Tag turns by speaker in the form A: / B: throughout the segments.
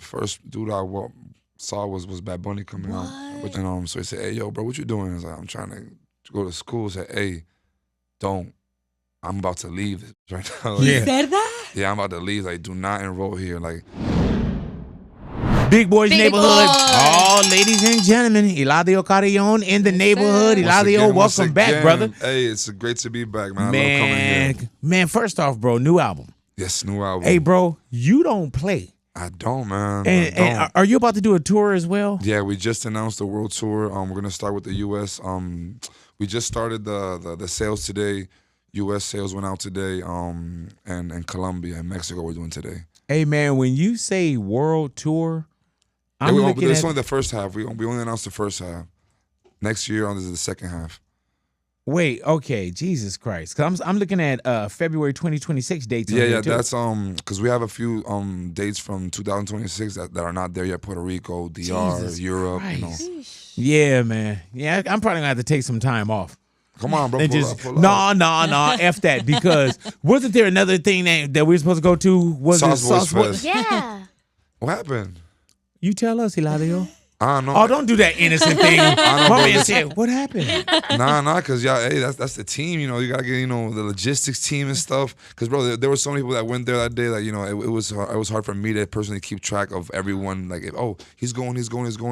A: first dude I saw was Bad Bunny coming out. But then so he said, "Hey, yo, bro, what you doing?" I was like, "I'm trying to go to school." He said, "Hey, don't. I'm about to leave this right now." Like,
B: He said that?
A: Yeah, I'm about to leave. Like, do not enroll here. Like,
B: Big Boys
C: Big
B: Neighborhood.
C: Boy.
B: Oh, ladies and gentlemen, Eladio Carrion in the neighborhood. Eladio,
A: once
B: welcome back,
A: again,
B: brother.
A: Hey, it's great to be back, man. I love coming here.
B: Man, first off, bro, new album.
A: Yes, new album.
B: Hey, bro, you don't play.
A: I don't, man.
B: And are you about to do a tour as well?
A: Yeah, we just announced the world tour. We're gonna start with the U.S. We just started the sales today. U.S. sales went out today. And Colombia and Mexico we're doing today.
B: Hey, man, when you say world tour,
A: It's only the first half. We only announced the first half. Next year, this is the second half.
B: Wait, okay, Jesus Christ. 'Cause I'm looking at February 2026 dates.
A: Yeah, that's because we have a few dates from 2026 that are not there yet. Puerto Rico, DR,
B: Jesus
A: Europe.
B: Christ. Yeah, man. Yeah, I'm probably gonna have to take some time off.
A: Come on, bro.
B: And
A: Pull
B: just
A: up, pull up.
B: no, F that, because wasn't there another thing that we were supposed to go to? Was it
A: Sauce Boys Fest.
C: Yeah.
A: What happened?
B: You tell us, Eladio.
A: I don't know.
B: Oh, don't do that innocent thing.
A: know,
B: My
A: bro.
B: man said, "What happened?"
A: Nah, cause y'all, hey, that's the team. You know, you gotta get the logistics team and stuff. Cause bro, there were so many people that went there that day. Like it was hard for me to personally keep track of everyone. Like, he's going.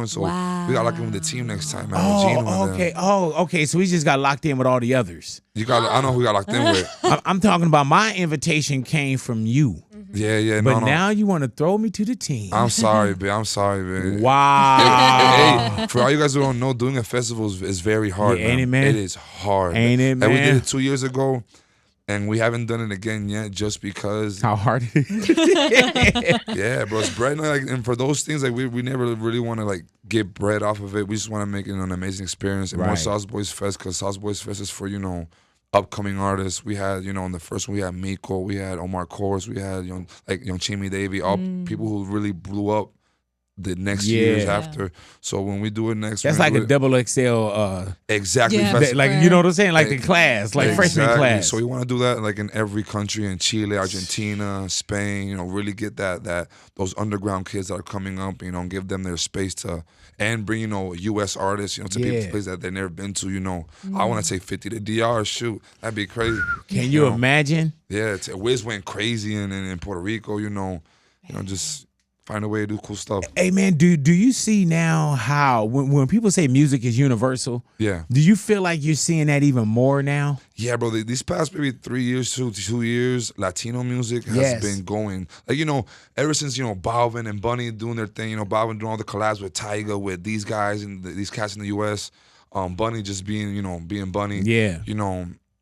A: So we gotta lock in with the team next time, man. With Gino and them.
B: Okay. Oh, okay. So we just got locked in with all the others.
A: I know who we got locked in with.
B: I'm talking about my invitation came from you,
A: Yeah.
B: but
A: No.
B: now you want to throw me to the team.
A: I'm sorry, man.
B: Wow.
A: Hey, for all you guys who don't know, doing a festival is very hard.
B: Yeah, ain't it, man?
A: It is hard.
B: Ain't it,
A: And we did
B: man?
A: it 2 years ago, and we haven't done it again yet, just because.
B: How hard it is.
A: Yeah, bro, it's bread. And for those things, we never really want to get bread off of it. We just want to make it an amazing experience. And more
B: Right.
A: Sauce Boys Fest, because Sauce Boys Fest is for upcoming artists. We had in the first one we had Miko, we had Omar Kors, we had Young Chimmy Davy, all people who really blew up the next years after. So when we do it next,
B: That's like a double XL.
A: exactly.
C: Yeah.
A: festival.
B: Like, you know what I'm saying? Like the class, like freshman class.
A: So we want to do that in every country, in Chile, Argentina, Spain. Really get those underground kids that are coming up. Give them their space and bring U.S. artists. To places that they've never been to. I want to take 50 to DR. Shoot, that'd be crazy.
B: Can you imagine?
A: Yeah, Wiz went crazy in Puerto Rico. Just find a way to do cool stuff.
B: Hey man, do you see now how when people say music is universal?
A: Yeah.
B: Do you feel like you're seeing that even more now?
A: Yeah, bro. These past maybe 3 years, 2 years, Latino music has been going. Ever since Balvin and Bunny doing their thing. Balvin doing all the collabs with Tyga, with these guys and these cats in the U.S. Bunny just being being Bunny.
B: Yeah.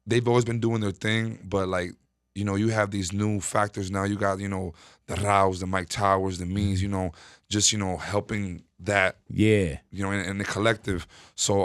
A: They've always been doing their thing, but you have these new factors now. You got the Raus, the Mike Towers, the Means. Just helping that.
B: Yeah.
A: In the collective. So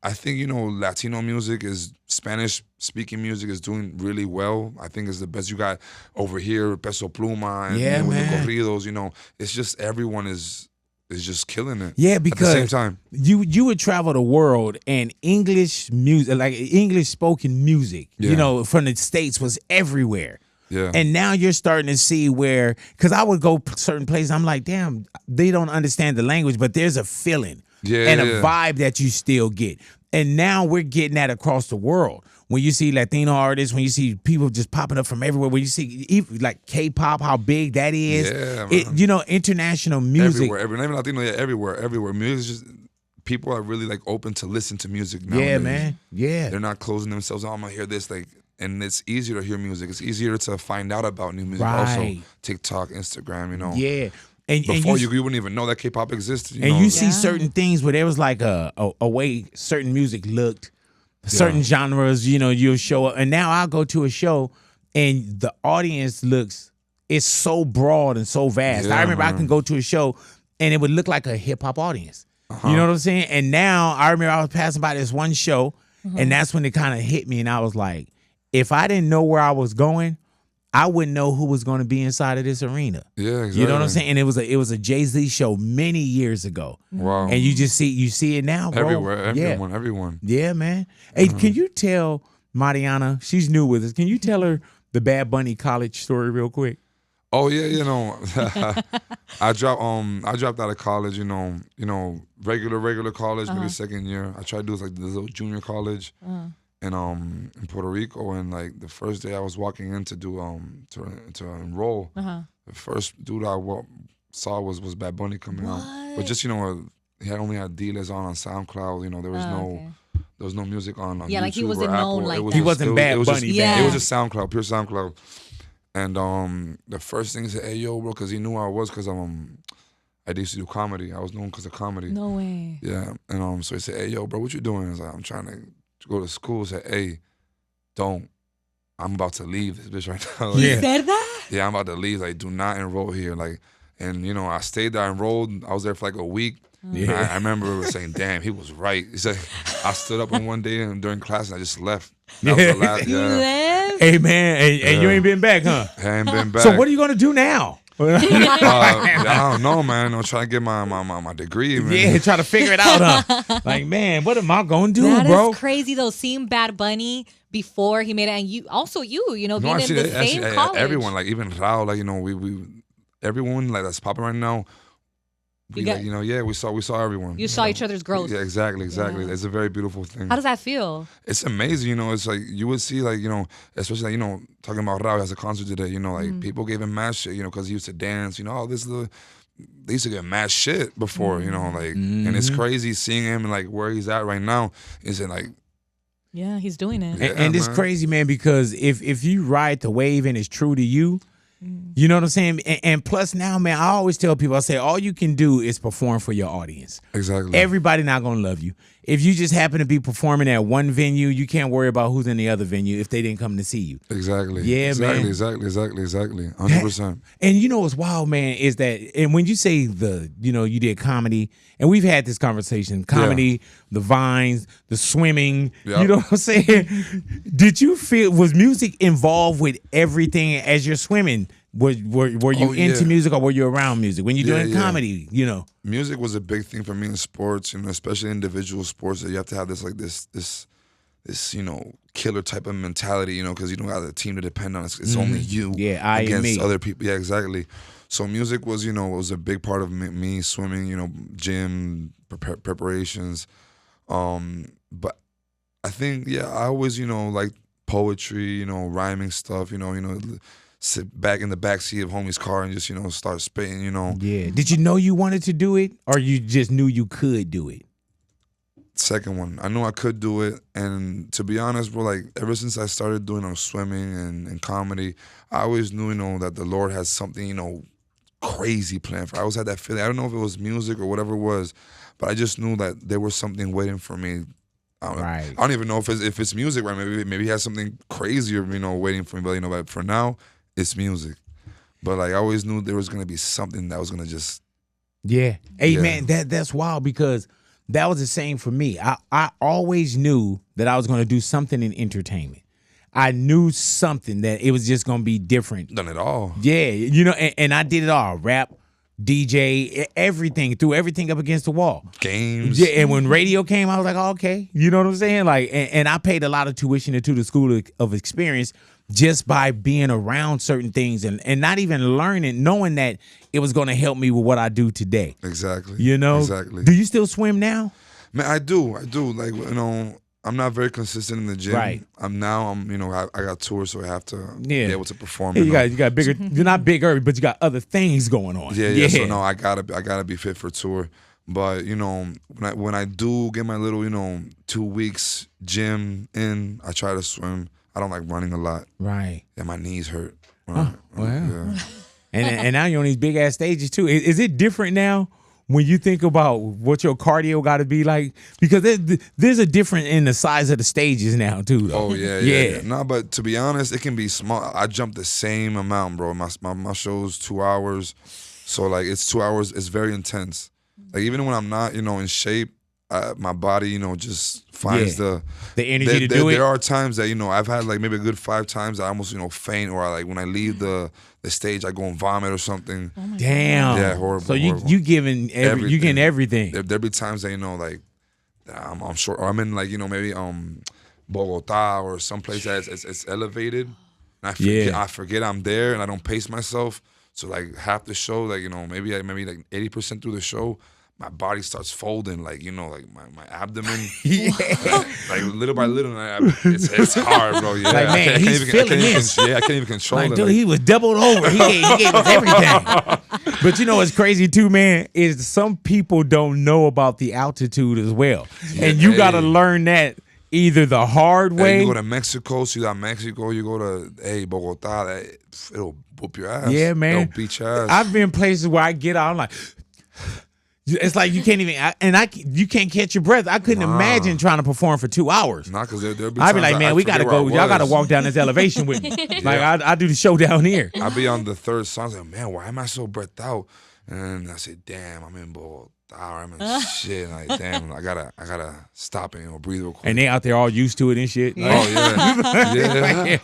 A: I think Latino music Spanish speaking music is doing really well. I think it's the best. You got over here Peso Pluma and with the corridos. It's just everyone is just killing it.
B: Yeah, because
A: at the same time,
B: you would travel the world and English music, like English spoken music, from the States was everywhere.
A: Yeah.
B: And now you're starting to see where, because I would go certain places, I'm like, damn, they don't understand the language, but there's a feeling and a vibe that you still get. And now we're getting that across the world. When you see Latino artists, when you see people just popping up from everywhere, when you see like K-pop, how big that is, international music.
A: Everywhere, even Latino, everywhere. Music is just, people are really open to listen to music now.
B: Yeah, man. Yeah.
A: They're not closing themselves. I'm gonna hear this, and it's easier to hear music. It's easier to find out about new music. Also, TikTok, Instagram,
B: Yeah. And
A: before you wouldn't even know that K-pop existed.
B: You see certain things where there was like a way certain music looked, certain genres, you'll show up. And now I'll go to a show and the audience it's so broad and so vast. I remember I can go to a show and it would look like a hip-hop audience. You know what I'm saying? And now I remember I was passing by this one show and that's when it kind of hit me and I was like, if I didn't know where I was going, I wouldn't know who was going to be inside of this arena.
A: Yeah, exactly.
B: You know what I'm saying? And it was a Jay-Z show many years ago.
A: Wow.
B: And you see it now, bro.
A: Everywhere, everyone.
B: Yeah, man. Hey, can you tell Mariana, she's new with us, can you tell her the Bad Bunny college story real quick?
A: Oh yeah, I dropped out of college, regular college, maybe second year. I tried to do like this little junior college in Puerto Rico, and like the first day I was walking in to do to enroll, the first dude I saw was Bad Bunny coming out. But just he had only had dealers on SoundCloud, there was there was no music on
C: yeah,
A: YouTube
C: like he wasn't
A: or
C: known
A: Apple.
C: like that.
B: He wasn't Bad Bunny.
A: It was just SoundCloud, pure SoundCloud. And the first thing he said, "Hey yo, bro," because he knew I was, because I used to do comedy. I was known because of comedy.
C: No way.
A: Yeah, and so he said, "Hey yo, bro, what you doing?" I was like, "I'm trying to go to school." He said, "Hey, don't. I'm about to leave this bitch right now." Like,
C: He said that?
A: Yeah, I'm about to leave. Like, do not enroll here. Like, and I stayed there. I enrolled. I was there for like a week. Yeah. I remember saying, "Damn, he was right." He said, I stood up on one day and during class and I just left. That was the last.
C: You left?
B: Hey man, and you ain't been back, huh?
A: I ain't been back.
B: So what are you gonna do now?
A: I don't know, man. I'm trying to get my degree, man.
B: Yeah, try to figure it out, huh? Like, man, what am I gonna do,
C: That
B: bro?
C: is crazy though. Seeing Bad Bunny before he made it, and you being in the same college.
A: Everyone, like even Rao, like we everyone like that's popping right now. We we saw everyone.
C: You saw each other's growth.
A: Yeah, exactly.
C: Yeah.
A: It's a very beautiful thing.
C: How does that feel?
A: It's amazing, It's like you would see, like especially like talking about Rao, he has a concert today. Like people gave him mad shit, because he used to dance. Oh, they used to get mad shit before, and it's crazy seeing him and like where he's at right now. Is it like?
C: Yeah, he's doing it.
A: Yeah,
B: and it's crazy, man, because if you ride the wave and it's true to you. You know what I'm saying? And plus now, man, I always tell people, I say, all you can do is perform for your audience.
A: Exactly.
B: Everybody not going to love you. If you just happen to be performing at one venue, you can't worry about who's in the other venue if they didn't come to see you.
A: Exactly.
B: Yeah, man.
A: Exactly. 100%.
B: And you know what's wild, man, is that, and when you say you did comedy, and we've had this conversation, comedy, the vines, the swimming, you know what I'm saying? Did you feel, was music involved with everything as you're swimming? Were you into music or were you around music? When you're doing comedy,
A: Music was a big thing for me in sports, especially individual sports, that you have to have this killer type of mentality, because you don't have a team to depend on. It's only you against other people. Yeah, exactly. So music was, was a big part of me swimming, gym, preparations. But I think, I always, like poetry, rhyming stuff, sit back in the backseat of homie's car and just, start spitting,
B: Yeah. Did you know you wanted to do it, or you just knew you could do it?
A: Second one. I knew I could do it. And to be honest, bro, like ever since I started doing swimming and comedy, I always knew, that the Lord has something, crazy planned for. I always had that feeling. I don't know if it was music or whatever it was, but I just knew that there was something waiting for me. I don't even know if it's music, right? Maybe he has something crazier, waiting for me. But for now, it's music. But like I always knew there was gonna be something that was gonna just.
B: Yeah. Hey man, that's wild, because that was the same for me. I always knew that I was gonna do something in entertainment. I knew something that it was just gonna be different.
A: Done it all.
B: Yeah, and I did it all. Rap, DJ, everything, threw everything up against the wall.
A: Games.
B: Yeah, and when radio came, I was like, oh, okay. You know what I'm saying? Like, and I paid a lot of tuition into the School of Experience just by being around certain things and not even learning, knowing that it was going to help me with what I do today.
A: Exactly.
B: Exactly. Do you still swim now?
A: Man, I do. Like, I'm not very consistent in the gym.
B: Right.
A: I got tours, so I have to be able to perform.
B: You got bigger. You're not bigger, but you got other things going on.
A: Yeah. So no, I gotta be fit for tour. But when I do get my little 2 weeks gym in, I try to swim. I don't like running a lot.
B: Right.
A: Yeah, my knees hurt.
B: Wow. Yeah. And now you're on these big ass stages too. Is it different now when you think about what your cardio got to be like? Because there's a difference in the size of the stages now too, though.
A: Oh yeah. No, but to be honest, it can be small. I jump the same amount, bro. My show's 2 hours, so like it's 2 hours. It's very intense. Like even when I'm not, in shape, my body, just finds the
B: energy to do it.
A: There are times that I've had like maybe a good 5 times that I almost faint, or like when I leave the stage I go and vomit or something.
B: Oh damn.
A: Yeah, horrible.
B: So you giving you getting everything.
A: There'll be times that like I'm short, or I'm in like maybe Bogota or someplace that it's elevated. And I forget I'm there and I don't pace myself. So like half the show, like, you know, maybe like 80% through the show, my body starts folding, like, you know, like my abdomen, like little by little, it's hard, bro. Yeah,
B: like, man, he's feeling this.
A: I can't even control
B: like,
A: it.
B: Dude,
A: like,
B: he was doubled over. He gave us everything. But you know what's crazy too, man, is some people don't know about the altitude as well, and you got to learn that either the hard way.
A: You go to Mexico, Ciudad Mexico. You go to Bogota. It'll whoop your ass.
B: Yeah, man.
A: It'll beat your ass.
B: I've been places where I get out, I'm like. It's like you can't even, you can't catch your breath. I couldn't imagine trying to perform for 2 hours.
A: Nah, because there'll be
B: I'd be like, man, we gotta go. Y'all gotta walk down this elevation with me. Like I do the show down here.
A: I'll be on the third song. I like, man, why am I so breathed out? And I said, damn, I'm in Bogota. I'm in shit. Like, damn, I gotta stop and breathe real quick.
B: And they out there all used to it and shit.
A: Like, oh yeah,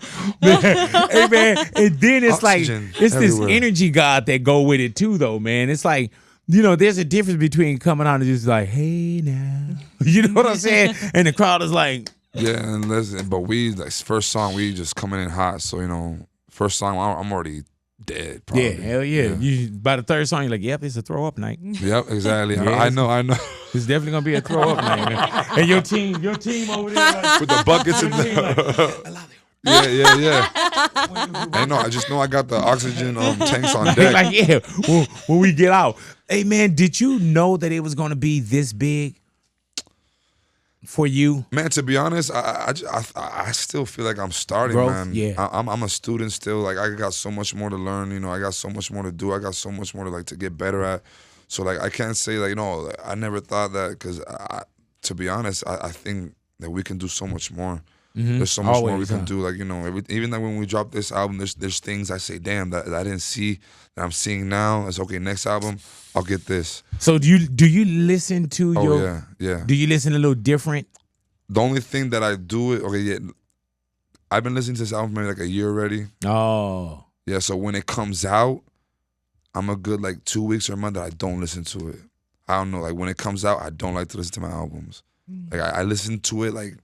B: Hey man, and then it's
A: Oxygen
B: like it's
A: everywhere.
B: this energy god that go with it too, though, man. It's like, you know, there's a difference between coming out and just like, hey now, you know what I'm saying, and the crowd is like,
A: yeah, and listen, but we like first song we just coming in hot, so you know, first song I'm already dead. Probably.
B: Yeah, hell yeah. You by the third song, you're like, yep, it's a throw up night.
A: Yep, exactly.
B: Yeah,
A: I know.
B: It's definitely gonna be a throw up night, man. And your team over there like,
A: with the buckets and the. Yeah. I know. I just know I got the oxygen tanks on deck.
B: Like, yeah, when we get out. Hey, man, did you know that it was going to be this big for you?
A: Man, to be honest, I still feel like I'm starting,
B: Growth,
A: man.
B: yeah.
A: I'm a student still. Like, I got so much more to learn. You know, I got so much more to do. I got so much more to like to get better at. So like, I can't say like, you know, I never thought that because to be honest, I think that we can do so much more. There's so much more we can do. Like, you know, even like when we drop this album, there's things I say, damn, that I didn't see that I'm seeing now. It's okay. Next album, I'll get this.
B: So do you listen to
A: yeah.
B: Do you listen a little different?
A: The only thing that I do it, I've been listening to this album for maybe like a year already.
B: Oh.
A: Yeah, so when it comes out, I'm a good like 2 weeks or a month that I don't listen to it. I don't know, like when it comes out, I don't like to listen to my albums. Like I listen to it like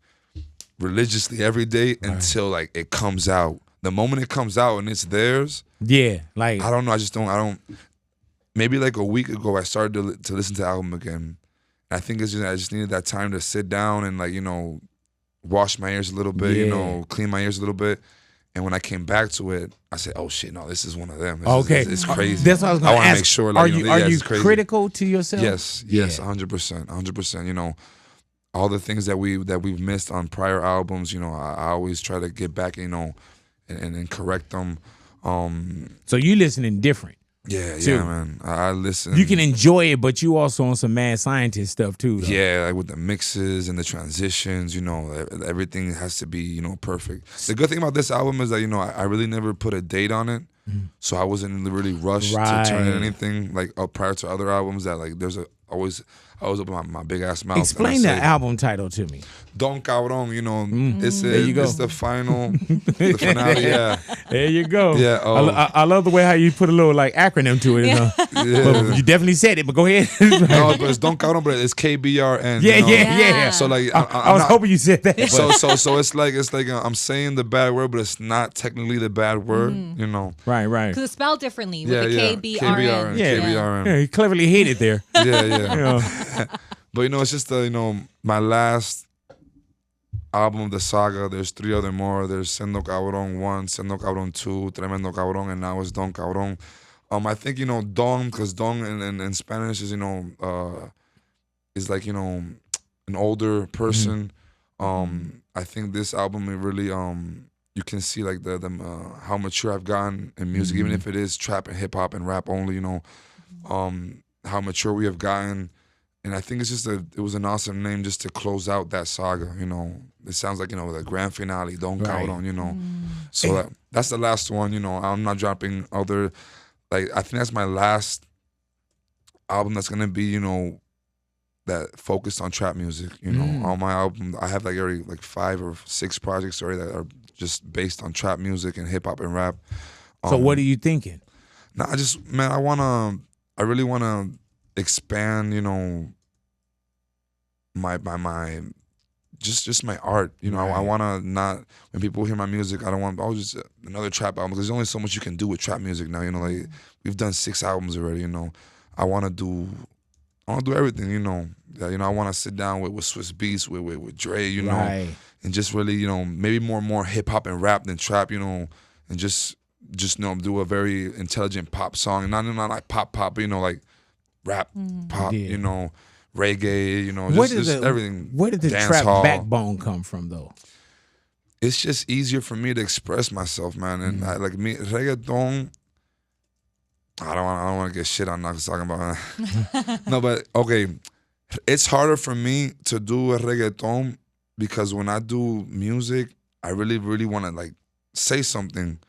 A: religiously every day until like it comes out. The moment it comes out and it's theirs,
B: yeah, like
A: I don't know. I don't. Maybe like a week ago, I started to listen to the album again. I think it's just I just needed that time to sit down and like, you know, wash my ears a little bit, you know, clean my ears a little bit. And when I came back to it, I said, "Oh shit, no, this is one of them. It's crazy."
B: That's what I was going to ask.
A: I want to make sure. Like,
B: are you critical to yourself?
A: Yes, 100%. You know, all the things that we've missed on prior albums, you know, I always try to get back, you know, and correct them.
B: So you listening different.
A: Yeah, man. I listen.
B: You can enjoy it, but you also on some mad scientist stuff too, though.
A: Yeah, like with the mixes and the transitions, you know, everything has to be, you know, perfect. The good thing about this album is that, you know, I really never put a date on it. So I wasn't really rushed to turn in anything like up prior to other albums that like I always open my big ass mouth.
B: Explain the album title to me.
A: Don Cabron, you know, it's the final, the finale. Yeah,
B: there you go.
A: Yeah,
B: I love the way how you put a little like acronym to it.
A: Yeah.
B: But you definitely said it. But go ahead.
A: No, but it's Don Cabron, but it's KBRN.
B: Yeah,
A: you know?
B: yeah.
A: So like,
B: I was hoping you said that.
A: So it's like I'm saying the bad word, but it's not technically the bad word. You know,
B: right.
C: Because it's spelled differently with the KBRN.
A: KBRN.
B: Yeah, he cleverly hit it there.
A: Yeah. But you know, it's just you know, my last album of the saga. There's 3 other more. There's Sendo Cabron 1, Sendo Cabron 2, Tremendo Cabron, and now it's Don Cabron. I think, you know, Don, because Don in Spanish is, you know, is like, you know, an older person. I think this album, it really you can see like the how mature I've gotten in music, even if it is trap and hip hop and rap only, you know, how mature we have gotten. And I think it's just it was an awesome name just to close out that saga, you know. It sounds like, you know, the grand finale, Don Cabron, you know. So that's the last one, you know. I'm not dropping other, like, I think that's my last album that's gonna be, you know, that focused on trap music, you know. On my album, I have like already like 5 or 6 projects already that are just based on trap music and hip hop and rap.
B: So what are you thinking?
A: Nah, I really wanna expand, you know, my just my art. You know, I want to not, when people hear my music, I don't want, just another trap album, because there's only so much you can do with trap music now. You know, like we've done 6 albums already. You know, I want to do everything. You know, I want to sit down with Swiss Beats, with Dre. You know, and just really, you know, maybe more hip hop and rap than trap. You know, and just do a very intelligent pop song, not like pop, you know, like rap pop. You know. Reggae, you know, just everything.
B: Where did the trap backbone come from, though?
A: It's just easier for me to express myself, man. And like me, reggaeton. I don't want to get shit on not talking about that. No, but okay, it's harder for me to do a reggaeton because when I do music, I really want to like say something.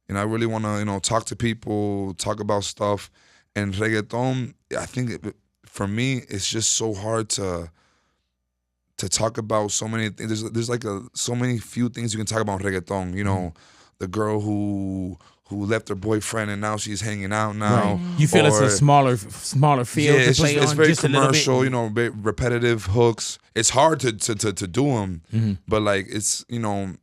A: You know, I really want to, you know, talk to people, talk about stuff. And reggaeton, I think for me, it's just so hard to talk about so many things. There's like so many few things you can talk about in reggaeton. You know, the girl who left her boyfriend and now she's hanging out now.
B: Right. You feel it's a smaller field to play on.
A: It's very
B: just
A: commercial. You know, repetitive hooks. It's hard to do them, but like it's, you know.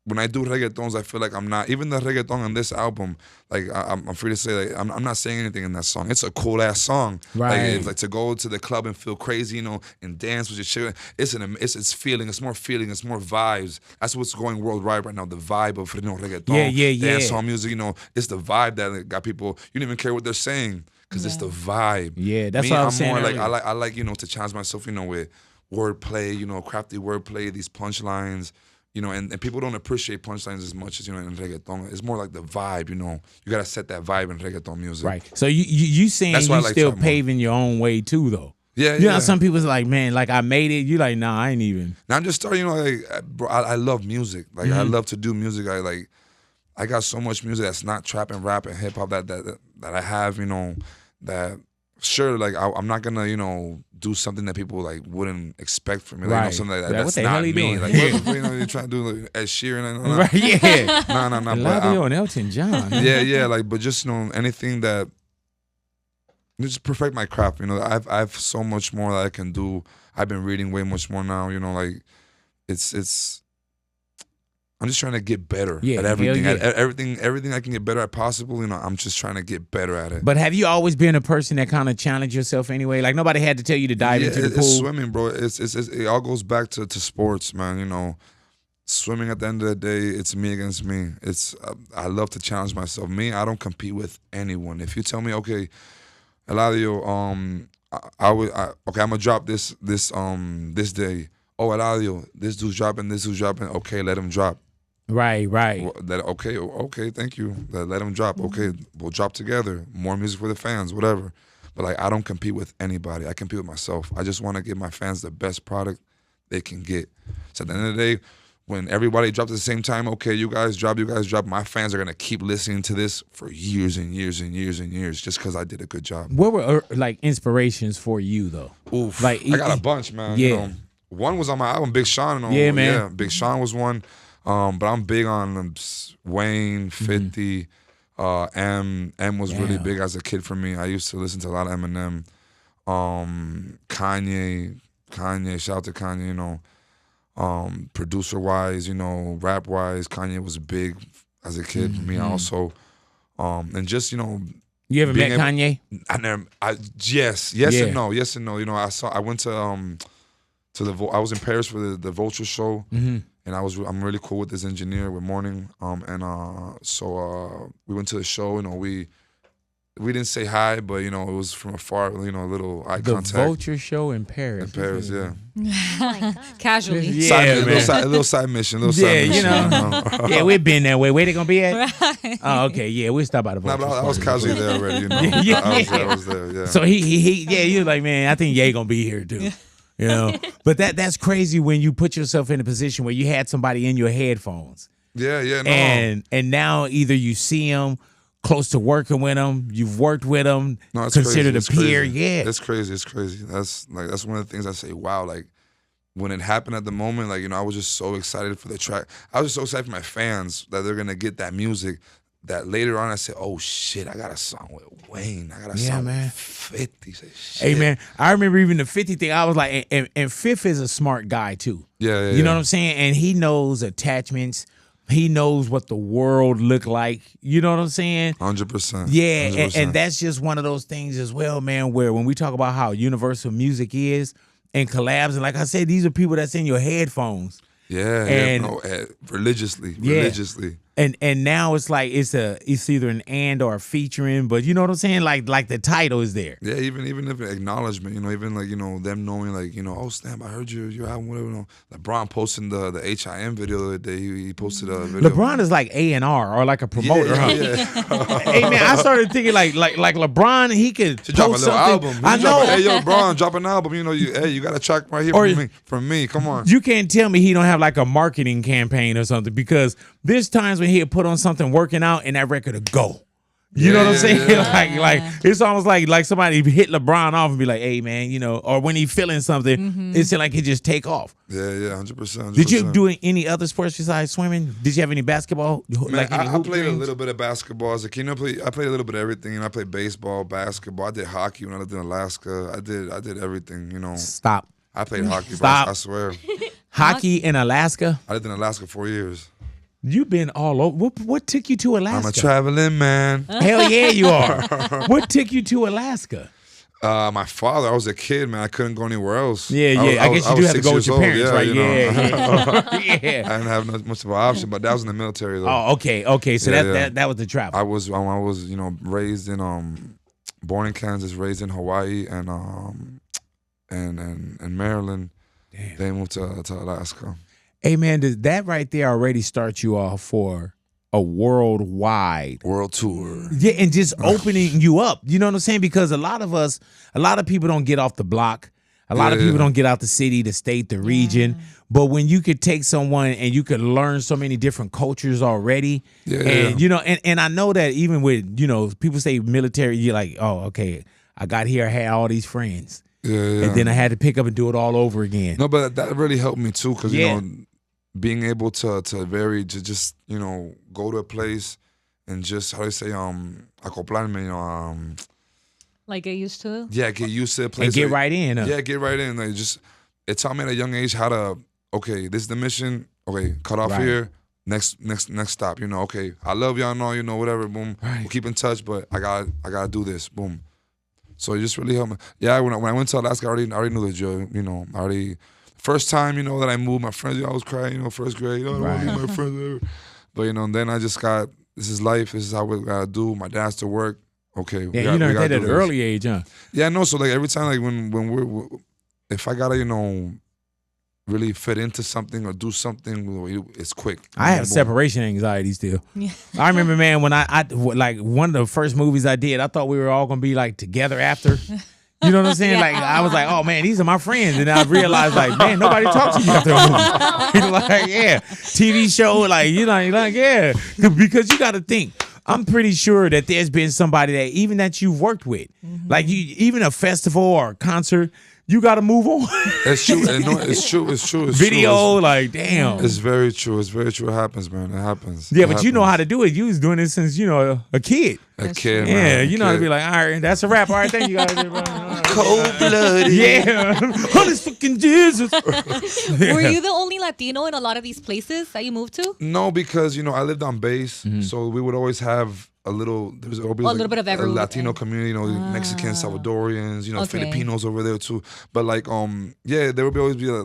A: When I do reggaetons, I feel like I'm not, even the reggaeton on this album, like I'm free to say, like I'm not saying anything in that song. It's a cool ass song,
B: right?
A: Like to go to the club and feel crazy, you know, and dance with your shit. It's feeling, it's more vibes. That's what's going worldwide right now. The vibe of, you know, reggaeton, dancehall music. You know, it's the vibe that got people. You don't even care what they're saying because it's the vibe.
B: Yeah, that's what I'm saying.
A: More like I like, you know, to challenge myself, you know, with wordplay, you know, crafty wordplay, these punchlines. You know, and people don't appreciate punchlines as much as, you know, in reggaeton. It's more like the vibe, you know. You got to set that vibe in reggaeton music.
B: Right. So you saying you like still paving your own way too, though.
A: Yeah,
B: you know, some people's like, man, like I made it. You like, nah, I ain't even.
A: Now I'm just starting, you know, like, bro, I love music. Like, I love to do music. I got so much music that's not trap and rap and hip hop that I have, you know, that sure, like I'm not gonna, you know, do something that people like wouldn't expect from me. Like, you know, something like that. That's not me. Doing? Like, you know, you're trying to do like Ed Sheeran.
B: Right? Yeah.
A: No.
B: Eladio and Elton John.
A: Yeah. Like, but just, you know, anything that just perfect my craft. You know, I have so much more that I can do. I've been reading way much more now. You know, like it's. I'm just trying to get better at everything. At everything I can get better at possible. You know, I'm just trying to get better at it.
B: But have you always been a person that kind of challenged yourself anyway? Like nobody had to tell you to dive into the pool.
A: It's swimming, bro. It all goes back to sports, man. You know, swimming at the end of the day, it's me against me. I love to challenge myself. Me, I don't compete with anyone. If you tell me, okay, Eladio, I'm gonna drop this day. Oh, Eladio, this dude's dropping. Okay, let him drop.
B: Right.
A: Okay, thank you. Let him drop. Okay, we'll drop together. More music for the fans, whatever. But like, I don't compete with anybody. I compete with myself. I just want to give my fans the best product they can get. So at the end of the day, when everybody drops at the same time, okay, you guys drop. My fans are gonna keep listening to this for years and years and years and years, just because I did a good job.
B: What were like inspirations for you though?
A: Oof, like I got a bunch, man.
B: Yeah.
A: You know, one was on my album, Big Sean.
B: Yeah, man.
A: Yeah, Big Sean was one. But I'm big on Wayne, 50, M. M was really big as a kid for me. I used to listen to a lot of Eminem. Kanye, shout out to Kanye, you know. Producer-wise, you know, rap-wise, Kanye was big as a kid for me also. And just, you know.
B: You ever met Kanye?
A: Yes and no. You know, I went to I was in Paris for the Vulture show. And I'm really cool with this engineer with Morning, so we went to the show. You know, we didn't say hi, but you know, it was from afar. You know, a little eye contact.
B: The Vulture show in Paris.
A: In Paris, yeah.
C: Casually.
A: A little side mission.
B: You know. Yeah, we've been that way. Where they gonna be at?
C: Right.
B: Oh, okay. Yeah, we'll stop by the Vulture.
A: But I was casually there already. You know. I was there. Yeah.
B: So you're like, man, I think Ye gonna be here too. You know, but that's crazy when you put yourself in a position where you had somebody in your headphones.
A: Yeah, no.
B: And now either you see them close to working with them, you've worked with them, considered a peer.
A: Crazy.
B: Yeah,
A: it's crazy. That's one of the things I say. Wow, like when it happened at the moment, like, you know, I was just so excited for the track. I was just so excited for my fans that they're gonna get that music that later on I said, oh shit, I got a song with Wayne. I got a
B: Yeah,
A: song
B: man.
A: with 50. Say, shit.
B: Hey man, I remember even the 50 thing. I was like, and Fifth is a smart guy too.
A: Yeah,
B: You know what I'm saying? And he knows attachments. He knows what the world look like. You know what I'm saying?
A: 100%.
B: Yeah,
A: 100%.
B: and that's just one of those things as well, man, where when we talk about how universal music is and collabs, and like I said, these are people that's in your headphones.
A: Yeah, religiously.
B: And now it's like it's either an and or a featuring, but you know what I'm saying? Like the title is there.
A: Yeah, even if acknowledgement, even like, them knowing like, oh snap, I heard your album, whatever. LeBron posting the HIM video the other day. He posted a video.
B: LeBron is like A&R or like a promoter, huh?
A: Yeah.
B: Hey man, I started thinking like LeBron, he could
A: drop a little
B: something.
A: album.
B: I know.
A: Hey yo, LeBron, drop an album. You got a track right here from me. Come on.
B: You can't tell me he don't have like a marketing campaign or something, because there's times when he'll put on something working out and that record will go. You know what I'm saying?
A: Yeah.
B: Like it's almost like somebody hit LeBron off and be like, hey man, or when he feeling something, it's like he just take off.
A: Yeah, 100%.
B: Did you do any other sports besides swimming? Did you have any basketball?
A: Man, I played a little bit of basketball as a kid. I played a little bit of everything. I played baseball, basketball. I did hockey when I lived in Alaska. I did everything.
B: Stop.
A: I played hockey,
B: Stop.
A: bro. I swear.
B: Hockey in Alaska?
A: I lived in Alaska 4 years.
B: You've been all over. What took you to Alaska?
A: I'm a traveling man.
B: Hell yeah, you are. What took you to Alaska?
A: My father, I was a kid, man. I couldn't go anywhere else.
B: Yeah. I guess you do have to go with your parents, right?
A: Yeah.
B: Yeah.
A: I didn't have much of an option, but that was in the military, though.
B: Oh, okay. So that was the travel.
A: I was raised in born in Kansas, raised in Hawaii, and Maryland.
B: Damn.
A: They moved to Alaska.
B: Hey man, does that right there already start you off for a world
A: tour?
B: Yeah, and just opening you up. You know what I'm saying? Because a lot of people don't get off the block. A lot of people don't get out the city, the state, the region. But when you could take someone and you could learn so many different cultures already, and I know that even with, people say military, you're like, oh, okay, I got here, I had all these friends.
A: Yeah.
B: And then I had to pick up and do it all over again.
A: No, but that really helped me too, because being able to just go to a place and just, how do you say, acoplarme,
C: like get used to it.
A: Yeah, get used to a place
B: and get right in.
A: Yeah, get right in. Like it taught me at a young age how to, okay, this is the mission. Okay, cut off here. Next stop. Okay, I love y'all. Whatever. Boom.
B: Right.
A: We'll keep in touch, but I gotta do this. Boom. So it just really helped me. Yeah, when I went to Alaska, I already knew the drill. First time, that I moved, my friends, I was crying, first grade, I don't want to leave my friends. But, then I just got, this is life, this is how we gotta do. My dad's to work. Okay.
B: Yeah, you learned that at an early age, huh?
A: Yeah, no, so like every time, like when we're if I gotta, really fit into something or do something, it's quick.
B: I have separation anxiety still. Yeah. I remember, man, when I like one of the first movies I did, I thought we were all gonna be like together after. You know what I'm saying? Yeah. Like I was like, oh man, these are my friends, and I realized like, man, nobody talks to you after a movie. Like, yeah, TV show, like yeah, because you got to think. I'm pretty sure that there's been somebody that you've worked with, like even a festival or a concert. You got to move on.
A: It's true. No, it's true.
B: Video, like, damn.
A: It's very true. It happens, man. It happens.
B: Yeah, but you know how to do it. You was doing it since, a kid.
A: A kid,
B: yeah,
A: man.
B: You know how to be like, all right, that's a wrap. All right, thank you guys.
A: Cold-blooded.
B: Yeah. Holy fucking Jesus.
C: Were you the only Latino in a lot of these places that you moved to?
A: No, because, I lived on base, so we would always have there was always
C: a little bit of everyone.
A: A Latino community, Mexicans, Salvadorians, Filipinos over there too. But like, there would always be a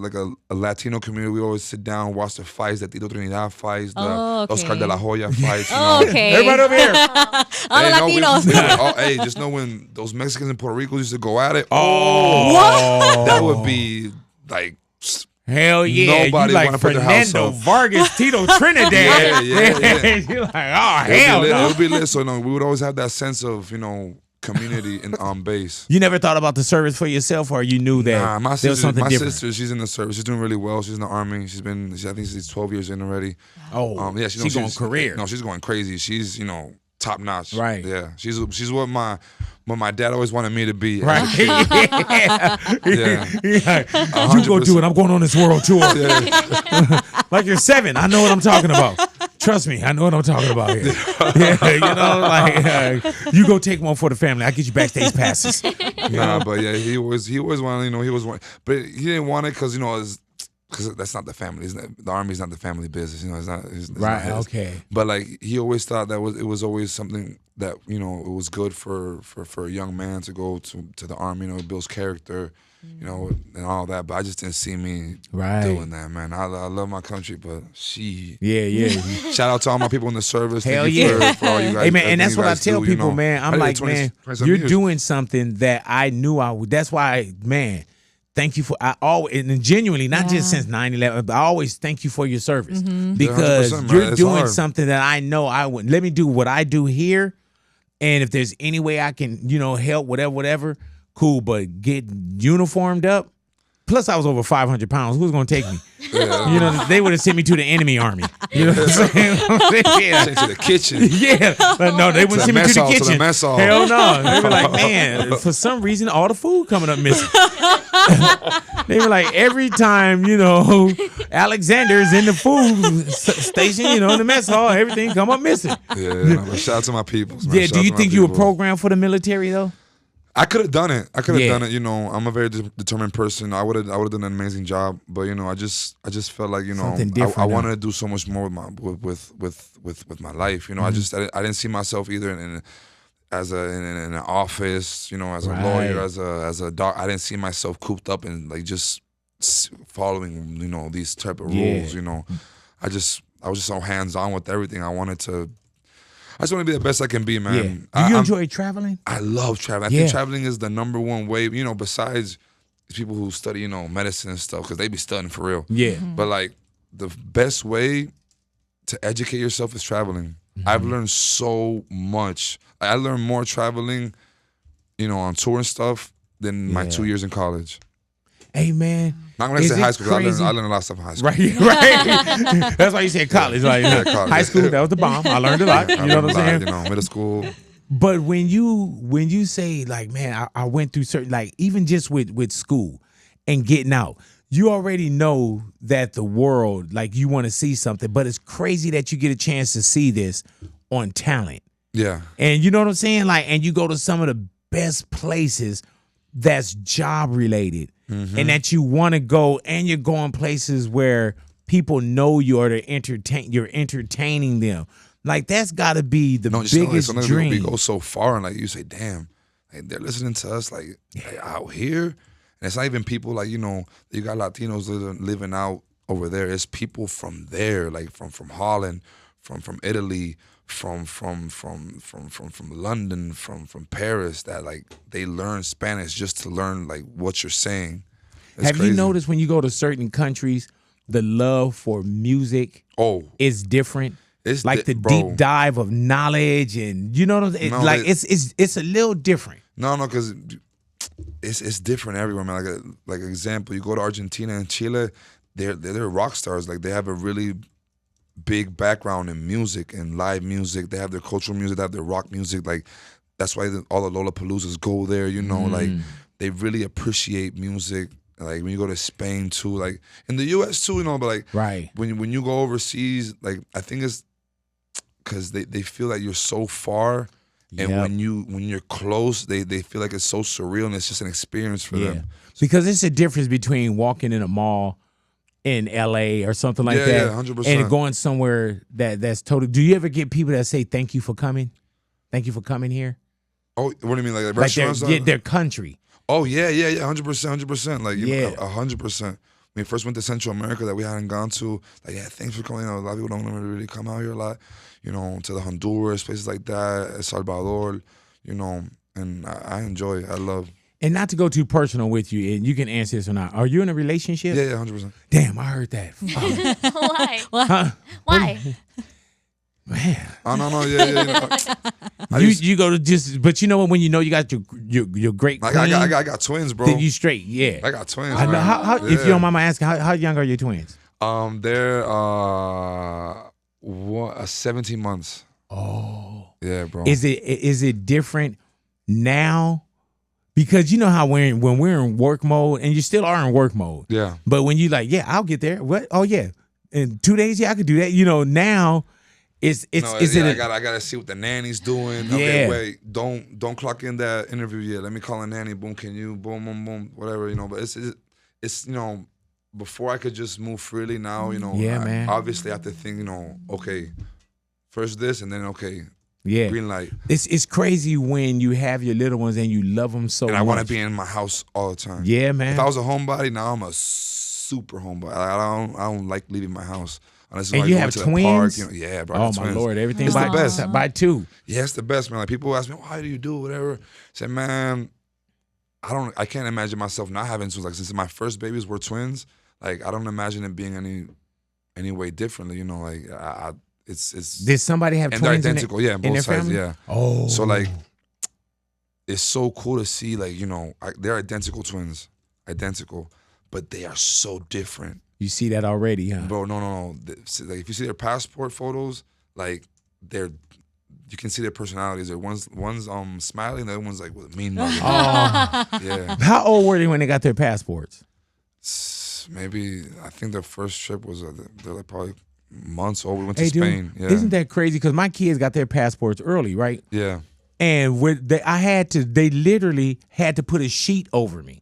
A: Latino community. We always sit down, watch the fights, the Tito Trinidad fights, the Oscar de la Hoya fights.
C: Okay.
B: Everybody over here.
C: All the Latinos.
A: Hey, just know when those Mexicans in Puerto Rico used to go at it.
B: Oh,
A: that would be like.
B: Hell yeah,
A: nobody
B: you like Fernando Vargas, Tito Trinidad.
A: Yeah.
B: You're like, oh, hell no.
A: It would be lit. So we would always have that sense of, community on base.
B: You never thought about the service for yourself, or you knew that there was something different?
A: My sister, she's in the service. She's doing really well. She's in the Army. I think she's 12 years in already.
B: Oh,
A: yeah,
B: she's going career.
A: No, she's going crazy. She's, top notch.
B: Right.
A: Yeah. She's what my dad always wanted me to be.
B: Right.
A: Yeah.
B: You go do it. I'm going on this world tour. Yeah. Like you're 7. I know what I'm talking about. Trust me, I know what I'm talking about here. Yeah, you know, like you go take one for the family. I'll get you backstage passes.
A: Nah, but yeah, he always wanted, you know, he was one, but he didn't want it because, you know, because that's not the family. The army's not the family business. You know, it's
B: right.
A: Not his.
B: Okay.
A: But like he always thought that it was always something that, you know, it was good for a young man to go to the army. You know, it builds character, you know, and all that. But I just didn't see me doing that, man. I love my country, but
B: yeah.
A: Shout out to all my people in the service.
B: Hell
A: Thank you for all you guys.
B: Hey man, and that's what I tell
A: do,
B: people,
A: you know.
B: man. I'm like, man, you're doing something that I knew I would. That's why, man. Thank you for, I always, and genuinely, not just since 9/11, but I always thank you for your service because you're doing something that I know I would. Let me do what I do here, and if there's any way I can, you know, help, whatever, cool. But get uniformed up. Plus, I was over 500 pounds. Who's gonna take me? You know, they would have sent me to the enemy army. You know what I'm saying?
A: Sent to the kitchen.
B: Yeah, but no, they wouldn't send me to the kitchen.
A: To the mess hall.
B: Hell no. They were like, man, for some reason, all the food coming up missing. They were like, every time, you know, Alexander's in the food station, you know, in the mess hall, everything come up missing.
A: Yeah, shout out to my people.
B: Yeah, do you think you were programmed for the military though?
A: I could have done it. You know, I'm a very determined person. I would have done an amazing job. But you know, I just felt like, you know, I wanted to do so much more with my life. You know, I didn't see myself either in an office. You know, as a lawyer, as a doc. I didn't see myself cooped up and like just following, you know, these type of rules. You know, I was just so hands on with everything. I just want to be the best I can be, man.
B: Yeah. Do you enjoy traveling?
A: I love traveling. I think traveling is the #1 way, you know, besides people who study, you know, medicine and stuff, because they be studying for real.
B: Yeah.
A: But like the best way to educate yourself is traveling. I've learned so much. I learned more traveling, you know, on tour and stuff than my 2 years in college.
B: Hey, man.
A: Not when I say high school, because I learned a lot of stuff in high school.
B: Right. That's why you said college. Like,
A: college.
B: High school, that was the bomb. I learned a lot. You know what I'm saying?
A: You know, middle school.
B: But when you say, like, man, I went through certain, like, even just with school and getting out, you already know that the world, like, you want to see something. But it's crazy that you get a chance to see this on talent.
A: Yeah.
B: And you know what I'm saying? Like, and you go to some of the best places that's job related. And that you want to go, and you're going places where people know you are to entertain. You're entertaining them. Like that's got to be the biggest dream.
A: We go so far, and like you say, damn, like, they're listening to us like out here, and it's not even people like, you know, you got Latinos living out over there. It's people from there, like from Holland, from Italy, from London, from Paris, that like they learn Spanish just to learn like what you're saying.
B: Have you noticed when you go to certain countries, the love for music is different? It's like the deep dive of knowledge, and you know what I'm saying? Like it's a little different.
A: No, because it's different everywhere, man. Like example, you go to Argentina and Chile, they're rock stars. Like they have a really big background in music and live music. They have their cultural music, they have their rock music. Like that's why all the Lollapaloozas go there. You know, like they really appreciate music. Like when you go to Spain too, like in the U.S. too, you know. But like when you go overseas, like I think it's because they feel like you're so far, and when you're close, they feel like it's so surreal and it's just an experience for them.
B: Because it's a difference between walking in a mall in L.A. or something like that,
A: 100%.
B: and going somewhere that's totally. Do you ever get people that say thank you for coming? Thank you for coming here.
A: Oh, what do you mean, like restaurants?
B: Like their country.
A: Oh yeah, 100%. Like 100%. When we first went to Central America that we hadn't gone to, like thanks for coming. You know, a lot of people don't really come out here a lot. You know, to the Honduras, places like that, El Salvador. You know, and I enjoy it. I love.
B: And not to go too personal with you, and you can answer this or not. Are you in a relationship?
A: Yeah, 100%.
B: Damn, I heard that.
C: Why?
B: Huh?
C: Why?
B: Man.
A: Oh no, yeah.
B: You go to just, but you know what? When you know you got your great
A: like
B: queen,
A: I got twins, bro.
B: then you straight, yeah.
A: I got twins.
B: I know.
A: Man.
B: How if you don't mind my asking, how young are your twins?
A: They're 17 months.
B: Oh,
A: yeah, bro.
B: Is it different now? Because you know how when we're in work mode, and you still are in work mode.
A: Yeah.
B: But when you like, yeah, I'll get there. What? Oh yeah, in 2 days, yeah, I could do that. You know, now Is it?
A: I gotta see what the nanny's doing.
B: Yeah.
A: Okay, wait, don't clock in that interview yet. Let me call a nanny. Boom, can you? Boom, boom, boom. Whatever, But it's before I could just move freely. Now,
B: man.
A: Obviously, I have to think. Okay, first this, and then okay.
B: Yeah,
A: green light.
B: It's crazy when you have your little ones and you love them so much.
A: And I want to be in my house all the time.
B: Yeah, man.
A: If I was a homebody, now I'm a super homebody. I don't like leaving my house. Unless
B: and you have twins?
A: Park, yeah, bro.
B: Oh, my
A: twins.
B: Lord. Everything
A: it's
B: by,
A: the best.
B: By two.
A: Yeah, it's the best, man. Like, people ask me, why do you do whatever? I say, man, I can't imagine myself not having twins. Like, since my first babies were twins, like, I don't imagine it being any way differently, Like, it's
B: Did somebody have
A: and
B: twins
A: they're identical,
B: in
A: yeah, both
B: their
A: sides,
B: family?
A: yeah.
B: Oh.
A: So, like, it's so cool to see, like, they're identical twins. Identical. But they are so different.
B: You see that already, huh?
A: Bro, no. Like, if you see their passport photos, like, you can see their personalities. One's smiling, the other one's like with a mean mug.
B: Oh.
A: Yeah.
B: How old were they when they got their passports?
A: Maybe, I think their first trip was they're like probably months old. We went to
B: Dude,
A: Spain. Yeah.
B: Isn't that crazy? Because my kids got their passports early, right?
A: Yeah.
B: And they literally had to put a sheet over me.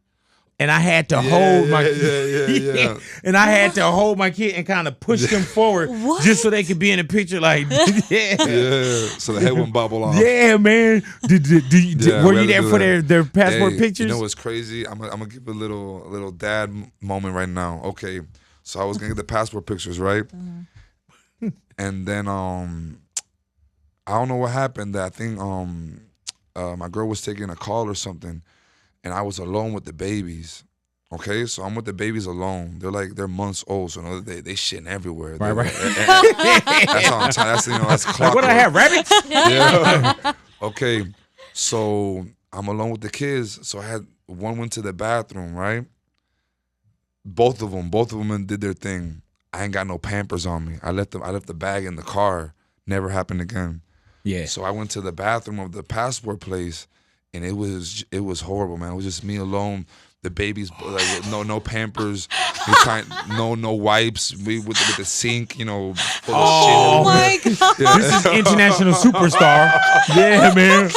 B: And I had to hold my kid.
A: Yeah.
B: And I had to hold my kid and kind of push them forward just so they could be in a picture like
A: yeah. So the head wouldn't bobble off.
B: Yeah, man. Were you there for their passport pictures?
A: You know what's crazy? I'm gonna give a little dad moment right now. Okay. So I was gonna get the passport pictures, right? And then I don't know what happened. I think my girl was taking a call or something. And I was alone with the babies. Okay, so I'm with the babies alone. They're months old, so they shitting everywhere.
B: Right.
A: That's all I'm telling. That's clockwork.
B: Like, what I have, rabbits?
A: Yeah. Okay, so I'm alone with the kids. So one went to the bathroom, right? Both of them did their thing. I ain't got no Pampers on me. I left the bag in the car. Never happened again.
B: Yeah.
A: So I went to the bathroom of the passport place. And it was horrible, man. It was just me alone. The babies, like, no Pampers, no wipes. We with the sink, full of shit.
C: Oh my God!
B: Yeah. This is international superstar. Yeah, man.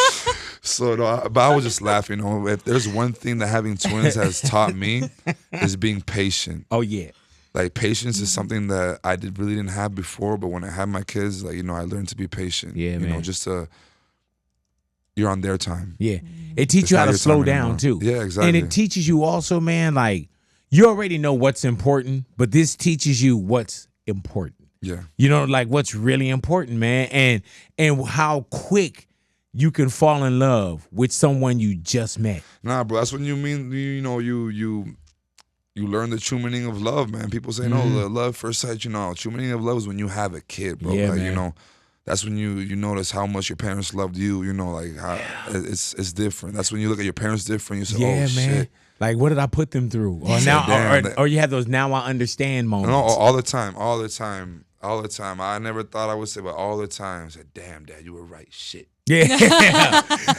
A: So, but I was just laughing. If there's one thing that having twins has taught me, is being patient.
B: Oh yeah. Like,
A: patience is something that I really didn't have before. But when I had my kids, like, I learned to be patient.
B: Yeah, man.
A: Just to. You're on their time.
B: Yeah. It teaches you how to slow down, too.
A: Yeah, exactly.
B: And it teaches you also, man, like, you already know what's important, but this teaches you what's important.
A: Yeah.
B: Like, what's really important, man, and how quick you can fall in love with someone you just met.
A: Nah, bro, that's when you learn the true meaning of love, man. People say, no, love first sight, true meaning of love is when you have a kid, bro.
B: Yeah,
A: like,
B: man.
A: That's when you notice how much your parents loved you, like how it's different. That's when you look at your parents different. You say,
B: yeah,
A: oh,
B: man.
A: shit.
B: Like, what did I put them through? Or you have those now I understand moments.
A: No, all the time. I never thought I would say, but all the time. I said, damn, Dad, you were right. Shit.
B: Yeah.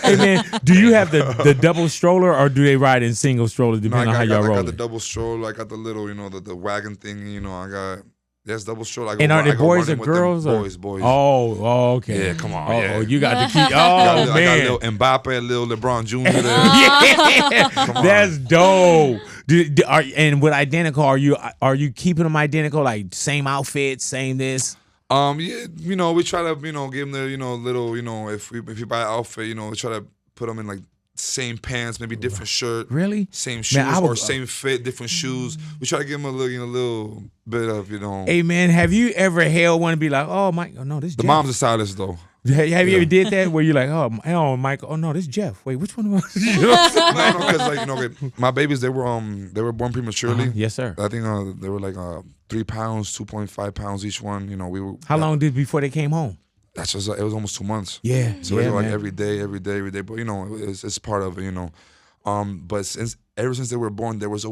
B: Hey, man, do you have the double stroller or do they ride in single stroller depending on how y'all roll?
A: I got the double stroller. I got the little, the wagon thing. I got... Yes, double stroller.
B: And are they boys or girls?
A: Boys.
B: Oh, okay.
A: Yeah, come on.
B: Oh, you got the key. Oh, man.
A: I got a little Mbappe, a little Lebron Jr. there.
B: Yeah, that's dope. And with identical, are you keeping them identical? Like, same outfit, same this?
A: Yeah, we try to, give them their, little, if we buy an outfit, we try to put them in, like, same pants, maybe different shirt.
B: Really?
A: Same shoes or same fit, different shoes. We try to give them a little bit of,
B: Hey, man, have you ever held one and be like, oh, Mike, oh, no, this is
A: The
B: Jeff.
A: mom's a stylist, though.
B: Have you ever did that where you're like, oh, Mike, oh, no, this is Jeff. Wait, which one was it?
A: No, because, my babies, they were born prematurely.
B: Yes, sir.
A: I think they were like 3 pounds, 2.5 pounds each one. We were.
B: How long did before they came home?
A: That's just it was almost 2 months.
B: Yeah,
A: so it was like every day. But it's part of it. But ever since they were born, there was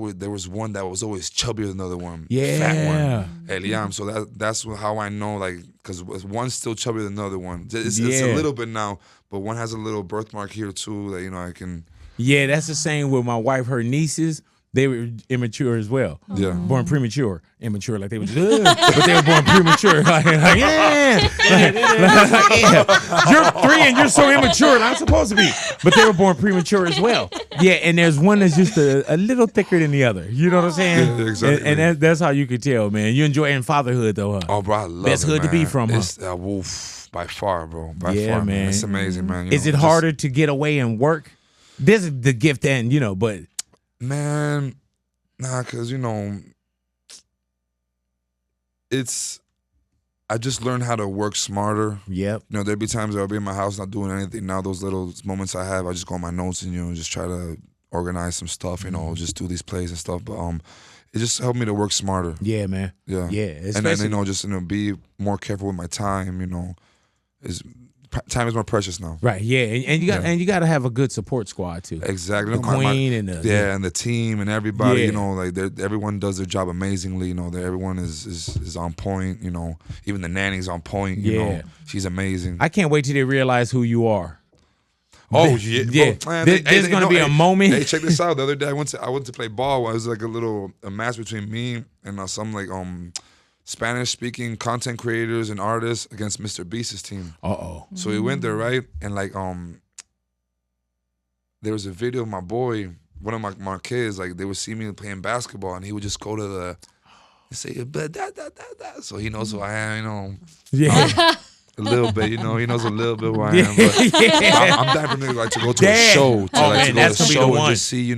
A: one that was always chubbier than the other one.
B: Yeah,
A: fat one. Eliam. So that's how I know, like, because one's still chubbier than the other one. It's a little bit now, but one has a little birthmark here too. That I can.
B: Yeah, that's the same with my wife. Her nieces, they were immature as well.
A: Yeah.
B: Born premature. Immature, like they were just, but they were born premature. Like, yeah. You're 3 and you're so immature, and I'm supposed to be. But they were born premature as well. Yeah, and there's one that's just a little thicker than the other. You know what I'm saying?
A: Yeah, exactly.
B: And that's how you could tell, man. You enjoying fatherhood, though, huh?
A: Oh, bro, I love
B: Best
A: it,
B: hood to be
A: man.
B: from, huh?
A: It's, by far, bro. By
B: Yeah,
A: far,
B: man.
A: It's amazing, man. You
B: Is
A: know,
B: it harder to get away and work? This is the gift end, but...
A: Man, nah, because, I just learned how to work smarter.
B: Yep.
A: There'd be times I'll be in my house not doing anything. Now those little moments I have, I just go on my notes and, just try to organize some stuff, just do these plays and stuff. But it just helped me to work smarter.
B: Yeah, man.
A: Yeah.
B: Yeah.
A: And then, just, be more careful with my time, time is more precious now.
B: Right, yeah. And you got to have a good support squad, too.
A: Exactly.
B: The queen and
A: and the team and everybody,
B: Yeah.
A: everyone does their job amazingly, everyone is on point, even the nanny's on point,
B: Yeah.
A: she's amazing.
B: I can't wait till they realize who you are.
A: Oh yeah.
B: Bro, man, there's gonna be a moment.
A: Hey, check this out. The other day I went to play ball. It was like a match between me and some Spanish speaking content creators and artists against Mr. Beast's team. So we went there, right? And there was a video of my boy, one of my kids, they would see me playing basketball and he would just go to the and say da. So he knows who I am,
B: Yeah.
A: A little bit, he knows a little bit who I am. But I'm dying for me to go to a show, to go to a show and just see,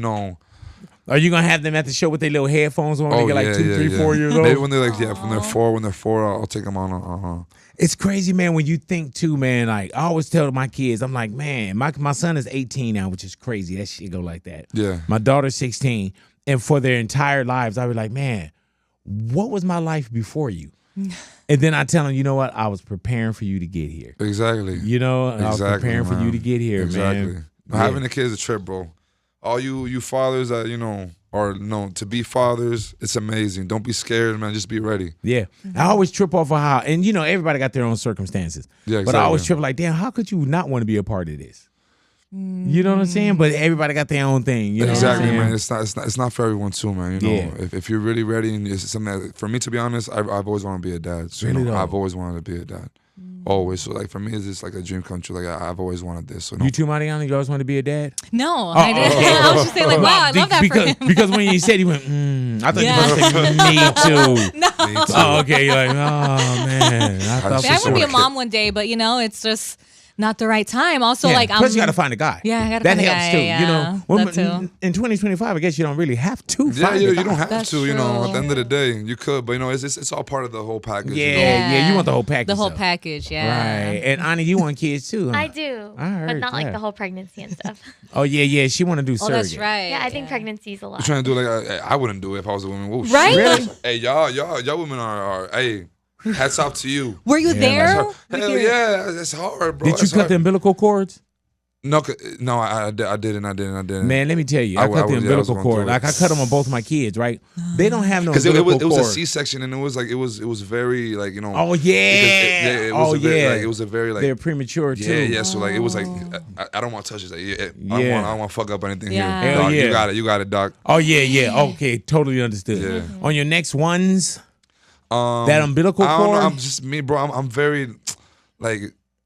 B: Are you gonna have them at the show with their little headphones on when they get 2, 3, 4 years old?
A: Maybe when they're when they're four, I'll take them on.
B: It's crazy, man, when you think too, man. I always tell my kids, I'm like, man, my son is 18 now, which is crazy. That shit go like that.
A: Yeah.
B: My daughter's 16, and for their entire lives, I was like, man, what was my life before you? And then I tell them, you know what? I was preparing for you to get here.
A: Exactly.
B: I was preparing for you to get here, man.
A: Having a kid is a trip, bro. All you fathers that, to be fathers, it's amazing. Don't be scared, man. Just be ready.
B: Yeah. I always trip off of how, and everybody got their own circumstances.
A: Yeah, exactly.
B: But I always trip like, damn, how could you not want to be a part of this? You know what I'm saying? But everybody got their own thing. You know
A: Exactly,
B: what I'm
A: man. It's not for everyone too, man. If you're really ready, and it's something that, for me, to be honest, I've always wanted to be a dad. So, I've always wanted to be a dad. Always. So for me, it's just like a dream come true. I've always wanted this. So
B: You too, Mariana? You always want to be a dad?
C: No, I didn't. I was just saying wow, I love that for him.
B: Because when you said he went, I thought you were going to say me too.
C: No.
A: Me too.
B: Oh, okay. You're like, oh man. I
C: want to be a mom one day, but it's just not the right time. Also,
B: plus you got to find a guy.
C: Yeah, I got to
B: that
C: find a
B: helps
C: guy.
B: too.
C: Yeah,
B: Well,
C: that too.
B: In 2025, I guess you don't really have to.
A: Yeah, you don't have
C: That's
A: to.
C: true.
A: At the end of the day, you could, but it's all part of the whole package.
B: Yeah, you want the whole package.
C: The whole
B: though.
C: package, yeah.
B: Right. And Ani, you want kids too, huh?
D: I do,
B: I heard
D: but not
B: that.
D: like the whole pregnancy and stuff.
B: Oh yeah. She want to do surrogate.
C: Oh, that's right.
D: Yeah, I think pregnancy's a lot.
A: You're trying to do I wouldn't do it if I was a woman. Whoa,
C: Right?
A: shit.
B: Really?
A: Hey, y'all women are hey, hats off to you.
C: Were you there?
A: Hell yeah, it's hard, bro.
B: Did you cut the umbilical cords?
A: No, I didn't.
B: Man, let me tell you, I cut the umbilical cord. I cut them on both my kids, right? They don't have no umbilical cord.
A: It was a C-section, and it was very
B: Oh yeah.
A: It was a very
B: they're premature too.
A: Yeah. So it was I don't want to touch this. I don't want to fuck up anything
C: Yeah.
A: here.
B: Hell
A: Dog,
B: yeah.
A: You got it, doc.
B: Oh yeah. Okay, totally understood.
A: Yeah.
B: On your next ones, that umbilical
A: I don't
B: cord.
A: know, I'm just me, bro. I'm very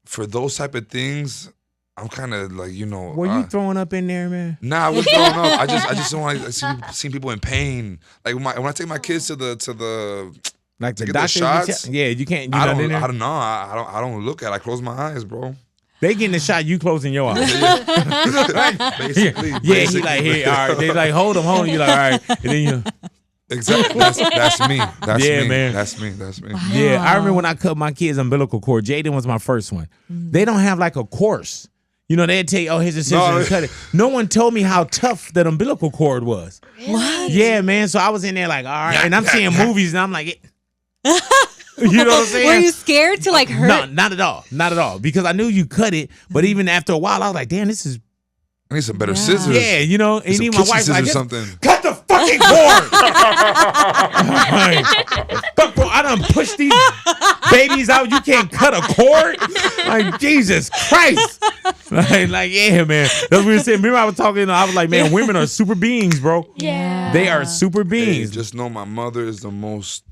A: for those type of things. I'm kind of
B: Were you throwing up in there, man?
A: Nah, I was throwing up. I just don't like seeing people in pain. When I take my kids to the
B: Like the
A: get
B: doctor.
A: shots.
B: Yeah, you can't.
A: I don't know. I don't look at it. I close my eyes, bro.
B: They getting the shot, you closing your eyes.
A: Basically.
B: Yeah, he like, here, all right. They like, hold him. You like, all right. And then you.
A: Exactly. That's me. That's
B: Yeah,
A: me.
B: man.
A: That's me.
B: Yeah, I remember when I cut my kids' umbilical cord. Jaden was my first one. They don't have like a course. They'd tell you, here's a scissors and cut it. No one told me how tough that umbilical cord was.
C: What?
B: Yeah, man. So I was in there like, all right. And I'm seeing movies and I'm like, you know what I'm saying?
C: Were you scared to hurt?
B: No, not at all. Not at all. Because I knew you cut it. But even after a while, I was like, damn, this is
A: I need some better scissors.
B: Yeah, you know, and even my wife's like,
A: something.
B: Cut the fucking cord. Like, fuck, bro, I done pushed these babies out. You can't cut a cord? Like, Jesus Christ. Like, yeah, man. That's what we were saying. Remember I was talking, I was like, man, women are super beings, bro.
C: Yeah.
B: They are super beings.
A: Hey, just know my mother is the most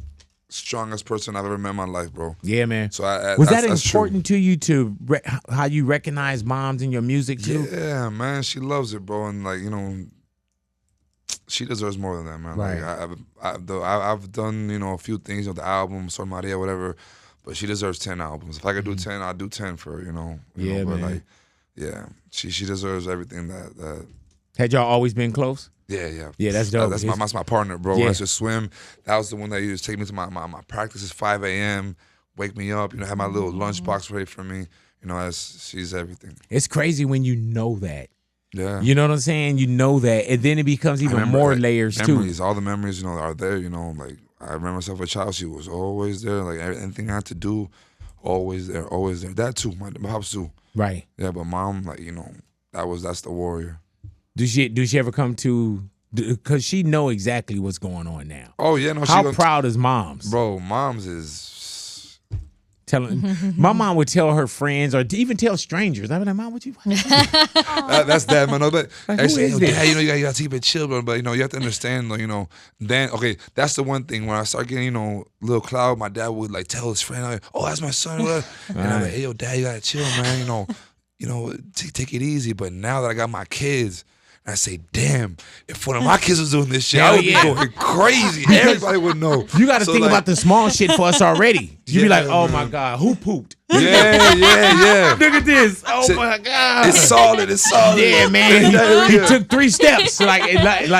A: strongest person I've ever met in my life, bro.
B: Yeah, man.
A: So
B: was that important to you to how you recognize moms in your music too?
A: Yeah, man. She loves it, bro, and like, you know, she deserves more than that, man.
B: Right.
A: Like I've done, you know, a few things, you know, the album, Sol Maria, whatever, but she deserves 10 albums. If I could do 10, I'd do 10 for her, you know.
B: Yeah,
A: but
B: man.
A: like, yeah, she deserves everything that.
B: Had y'all always been close?
A: Yeah.
B: Yeah, that's dope.
A: That's my partner, bro.
B: Yeah.
A: When I used to swim, that was the one that used to take me to my practices 5 a.m., wake me up, you know, have my little lunchbox ready for me. You know, she's everything.
B: It's crazy when you know that.
A: Yeah.
B: You know what I'm saying? You know that. And then it becomes even more
A: like,
B: layers
A: memories,
B: too.
A: all the memories, you know, are there, you know. Like, I remember myself as a child, she was always there. Like, anything I had to do, always there, always there. That too, my pops too.
B: Right.
A: Yeah, but mom, like, you know, that's the warrior.
B: Do she ever come to, because she know exactly what's going on now.
A: Oh, yeah. No,
B: How proud is moms?
A: Bro, moms is...
B: Telling my mom would tell her friends or even tell strangers. I'd be like, Mom, what you?
A: That's that, man. No, but
B: Like,
A: actually,
B: who is
A: Dad, you know, you gotta keep it chill, bro. But you know, you have to understand, like, you know. Then, okay, that's the one thing. When I start getting, you know, little cloud, my dad would like tell his friend, like, "Oh, that's my son." And I'm like, "Hey, yo, Dad, you gotta chill, man. You know, take it easy." But now that I got my kids, I say, damn, if one of my kids was doing this shit, I would be going crazy. Everybody would know.
B: You got to think about the small shit for us already. You be like, oh,
A: man.
B: my God, who pooped?
A: Yeah.
B: Look at this. Oh, my God.
A: It's solid.
B: Yeah, man. He took 3 steps. Like,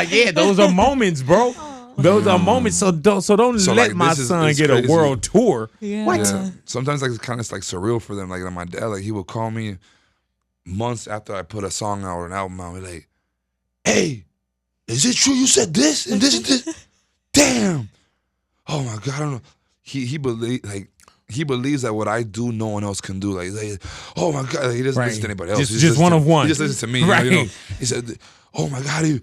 B: yeah, those are moments, bro. Those are moments. So don't let
A: like,
B: my son get
A: crazy.
B: a world tour.
C: Yeah.
B: What?
A: Yeah. Sometimes like it's kind of like surreal for them. Like my dad, like he would call me months after I put a song out or an album out. He'd like, "Hey, is it true you said this and this and this?" Damn. Oh my God, I don't know. He believes that what I do, no one else can do. Like oh my God, he doesn't listen to anybody else.
B: Just one of one.
A: He just listens to me.
B: Right.
A: You know? He said, "Oh my God,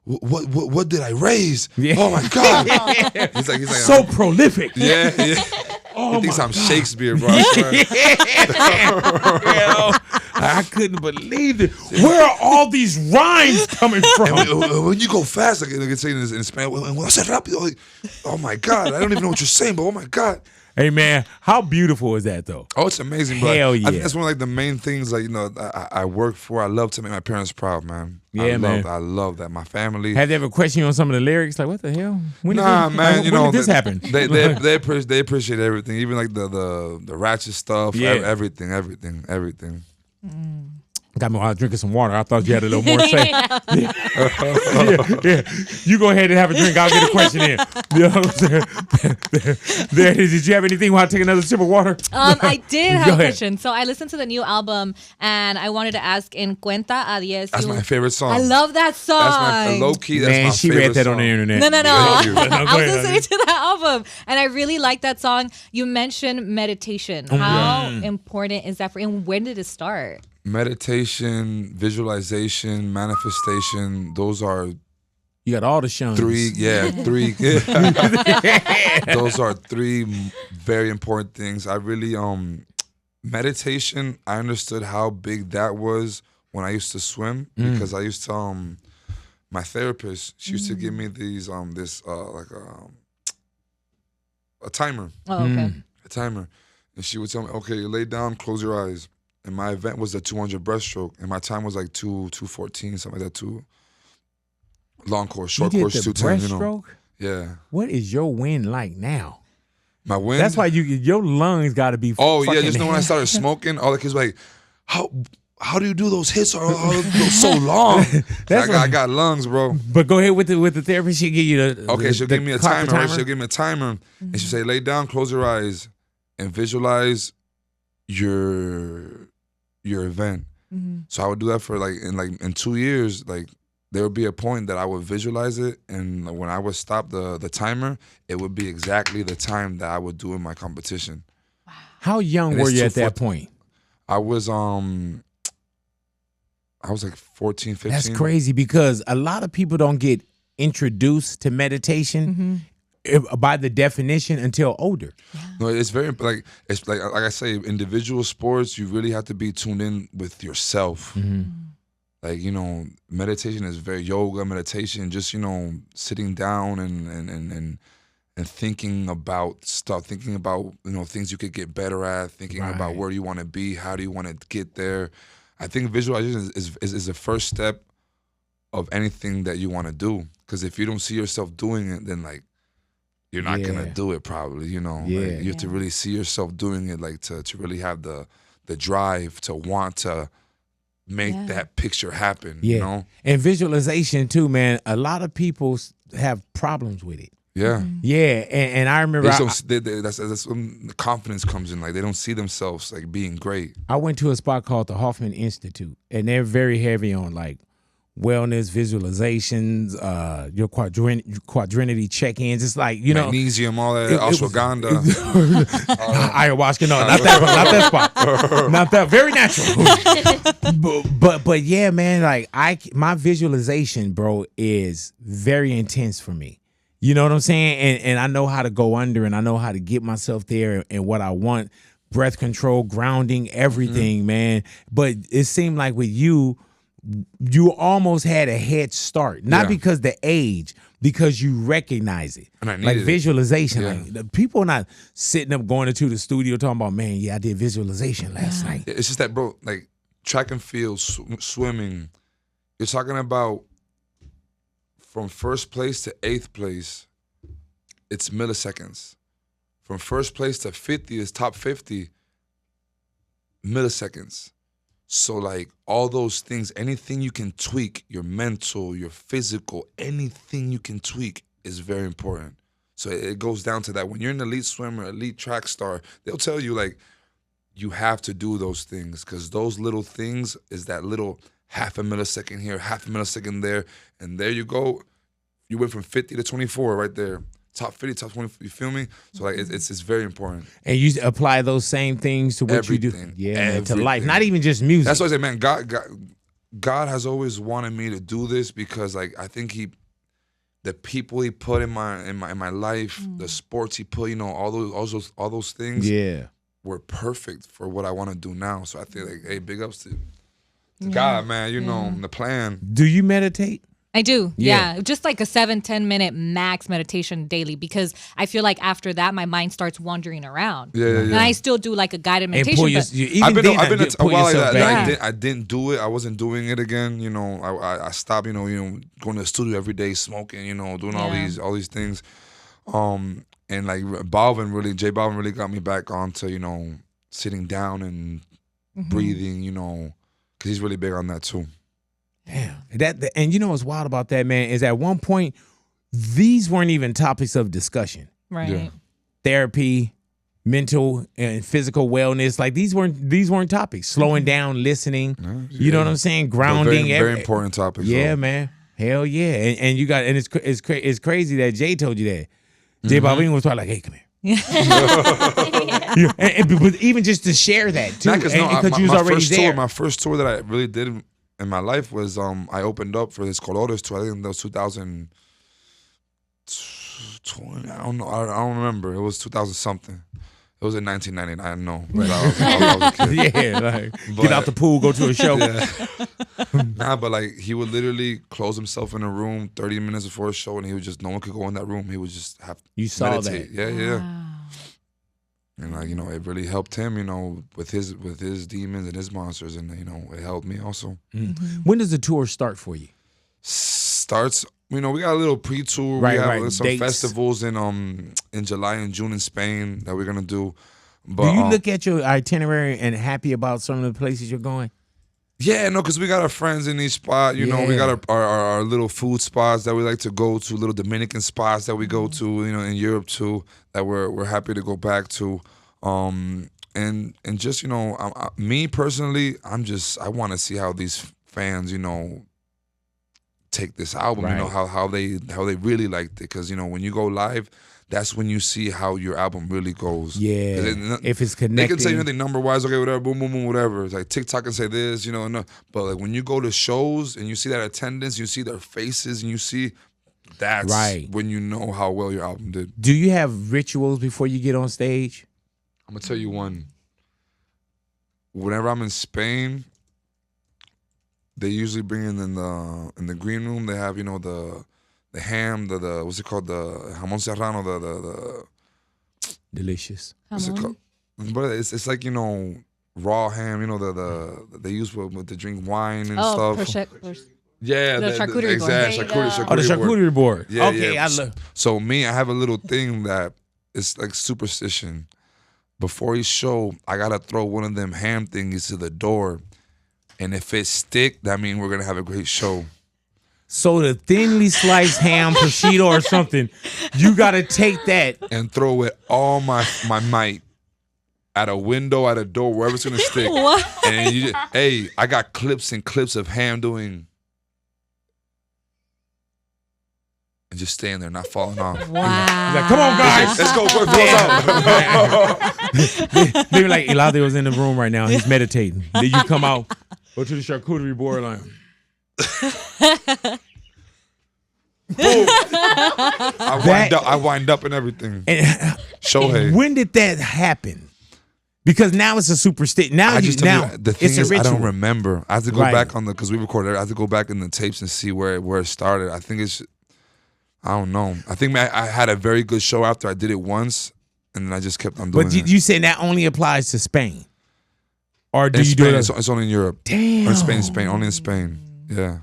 A: what did I raise?
B: Yeah.
A: Oh my God." He's like
B: So prolific.
A: yeah.
B: Oh,
A: He thinks
B: my
A: I'm
B: God.
A: Shakespeare, bro. I swear.
B: I couldn't believe it. Where are all these rhymes coming from?
A: And when you go fast, like they say in Spanish, when I said rápido, like, oh my God, I don't even know what you're saying, but oh my God.
B: Hey, man, how beautiful is that, though?
A: Oh, it's amazing, bro.
B: Hell
A: I
B: yeah.
A: think that's one of like the main things, like, you know, I work for. I love to make my parents proud, man.
B: Yeah, man.
A: I love that. My family.
B: Have they ever questioned you on some of the lyrics? Like, what the hell? When did
A: Nah,
B: this,
A: man,
B: like,
A: you
B: when
A: know,
B: did this happen?
A: They appreciate everything, even like the ratchet stuff,
B: Yeah.
A: everything.
B: Got me while I was drinking some water. I thought you had a little more to say. Yeah. You go ahead and have a drink. I'll get a question in. You know what I'm saying? There it is. Did you have anything while I take another sip of water?
C: I did
B: Go
C: have a
B: ahead.
C: question. So I listened to the new album and I wanted to ask En Cuenta a Diez.
A: That's my favorite song.
C: I love that song.
A: That's my low key. That's
B: Man,
A: my
B: she
A: favorite
B: read that on the
A: song.
B: internet.
C: No.
A: Thank you.
C: I was listening to that album and I really like that song. You mentioned meditation. How important is that for you? And when did it start?
A: Meditation, visualization, manifestation, those are
B: You got all the shuns.
A: three. Those are 3 very important things. I really, meditation, I understood how big that was when I used to swim because I used to, my therapist, she used to give me these, a timer.
C: Oh, okay.
A: A timer. And she would tell me, okay, lay down, close your eyes. And my event was the 200 breaststroke, and my time was like 2:14, something like that. Long course, short
B: You
A: course,
B: did the
A: 2:10. You know,
B: breaststroke?
A: yeah.
B: What is your wind like now?
A: My wind.
B: That's why your lungs got to be.
A: Oh yeah,
B: fucking
A: just know when I started smoking, all the kids were like, how do you do those hits? Are so long? I got lungs, bro.
B: But go ahead with the therapy. She'll give you the.
A: Okay, she'll give me a
B: clock, the
A: timer. Right? She'll give me a timer, and she'll say, lay down, close your eyes, and visualize your event. So I would do that for in 2 years, like there would be a point that I would visualize it, and when I would stop the timer, it would be exactly the time that I would do in my competition.
B: How young
A: And
B: were
A: it's
B: you at
A: 2:14.
B: that point?
A: I was I was like 14, 15.
B: That's crazy because a lot of people don't get introduced to meditation by the definition until older.
A: No, it's very like I say, individual sports. You really have to be tuned in with yourself. Like, you know, meditation is very yoga meditation. Just, you know, sitting down and thinking about stuff, thinking about, you know, things you could get better at, thinking about where you want to be, how do you want to get there. I think visualization is the first step of anything that you want to do. Because if you don't see yourself doing it, then like you're not gonna do it probably. You know, like, you have to really see yourself doing it, like to really have the drive to want to make that picture happen. You know,
B: and visualization too, man. A lot of people have problems with it.
A: Yeah,
B: and I remember
A: that's when the confidence comes in. Like they don't see themselves like being great.
B: I went to a spot called the Hoffman Institute, and they're very heavy on like wellness, visualizations, your quadrinity check-ins. It's like, you know,
A: magnesium, all that, ashwagandha,
B: ayahuasca. No, not that spot. Not that. Very natural. but yeah, man. Like my visualization, bro, is very intense for me. You know what I'm saying? And I know how to go under, and I know how to get myself there and what I want. Breath control, grounding, everything, man. But it seemed like with you almost had a head start. Not because the age, because you recognize it.
A: And I needed
B: like visualization.
A: Yeah.
B: Like the people not sitting up going into the studio talking about, man, I did visualization last night.
A: It's just that, bro, like track and field, swimming, you're talking about from first place to 8th place, it's milliseconds. From first place to 50th, top 50, milliseconds. So like all those things, anything you can tweak, your mental, your physical, anything you can tweak is very important. So it goes down to that. When you're an elite swimmer, elite track star, they'll tell you like, you have to do those things because those little things is that little half a millisecond here, half a millisecond there, and there you go. You went from 50 to 24 right there. Top 50, top 20, you feel me? So like it's very important.
B: And you apply those same things to what you do. Yeah, man, to life. Not even just music.
A: That's why I say, man, God has always wanted me to do this because like I think the people he put in my life, the sports he put, you know, all those things were perfect for what I want to do now. So I feel like, hey, big ups to God, man, you know, the plan.
B: Do you meditate?
C: I do. Yeah. Just like a 7-10 minute max meditation daily because I feel like after that my mind starts wandering around. And I still do like a guided meditation.
A: I've been a while like that. I didn't do it. I wasn't doing it again. You know, I stopped, you know, going to the studio every day, smoking, you know, doing all these things. And like J Balvin really got me back onto, you know, sitting down and breathing, you know, because he's really big on that too.
B: Damn. And you know what's wild about that, man, is at one point, these weren't even topics of discussion.
C: Right. Yeah.
B: Therapy, mental and physical wellness, like these weren't topics. Slowing down, listening, you know what I'm saying? Grounding.
A: Very important topics.
B: Yeah, man. Hell yeah. And you got, and it's crazy that Jay told you that. J Balvin was probably like, hey, come here. But even just to share that too, because you was already there.
A: My first tour that I really did in my life was I opened up for this Colores tour. I think that was 2020. I don't know. I don't remember. It was 2000 something. It was in 1999. I don't know. I was a kid.
B: Get out the pool, go to a show.
A: But like he would literally close himself in a room 30 minutes before a show, and he would just, no one could go in that room. He would just have to meditate.
B: That.
A: Yeah. And like, you know, it really helped him, you know, with his demons and his monsters, and you know, it helped me also.
B: When does the tour start for you?
A: Starts, you know, we got a little pre-tour. We have some festivals in July and June in Spain that we're gonna do. But
B: do you look at your itinerary and happy about some of the places you're going?
A: Yeah, no, because we got our friends in each spot. You know, we got our little food spots that we like to go to, little Dominican spots that we go to, you know, in Europe too, that we're happy to go back to. And just, you know, me personally, I want to see how these fans, you know, take this album, you know, how they really liked it. Because, you know, when you go live, that's when you see how your album really goes.
B: Yeah, if it's connected.
A: They can say anything number-wise, okay, whatever, boom, boom, boom, whatever. It's like TikTok can say this, you know, no. But like when you go to shows and you see that attendance, you see their faces, and you see that's when you know how well your album did.
B: Do you have rituals before you get on stage?
A: I'm gonna tell you one. Whenever I'm in Spain, they usually bring in the green room. They have, you know, the ham, the what's it called, the jamón serrano, the
B: delicious.
A: What's it called? But it's like, you know, raw ham. You know, the they use with the drink wine and stuff. Yeah,
C: the charcuterie
A: exactly.
C: board.
B: The charcuterie board.
A: Yeah,
B: okay,
A: yeah.
B: I love.
A: So me, I have a little thing that is like superstition. Before each show, I gotta throw one of them ham thingies to the door, and if it stick, that means we're gonna have a great show.
B: So the thinly sliced ham prosciutto or something, you gotta take that
A: and throw it all my might at a window, at a door, wherever it's gonna stick.
C: What?
A: And you, hey, I got clips and clips of ham doing. And just staying there, not falling off.
C: Wow.
B: Like, come on, guys.
A: Let's go before it falls out.
B: They were like, Eladio was in the room right now. He's meditating. Then you come out, go to the charcuterie board line.
A: Boom. I wind up and everything. Shohei.
B: When did that happen? Because now it's a superstition. Now the thing is,
A: I don't remember. I have to go back on because we recorded. I have to go back in the tapes and see where it started. I think it's. I don't know. I think I had a very good show after I did it once, and then I just kept on doing it.
B: But you said that only applies to Spain? Or do
A: in
B: you
A: Spain,
B: do it?
A: It's only in Europe.
B: Damn.
A: Or in Spain. Only in Spain. Yeah.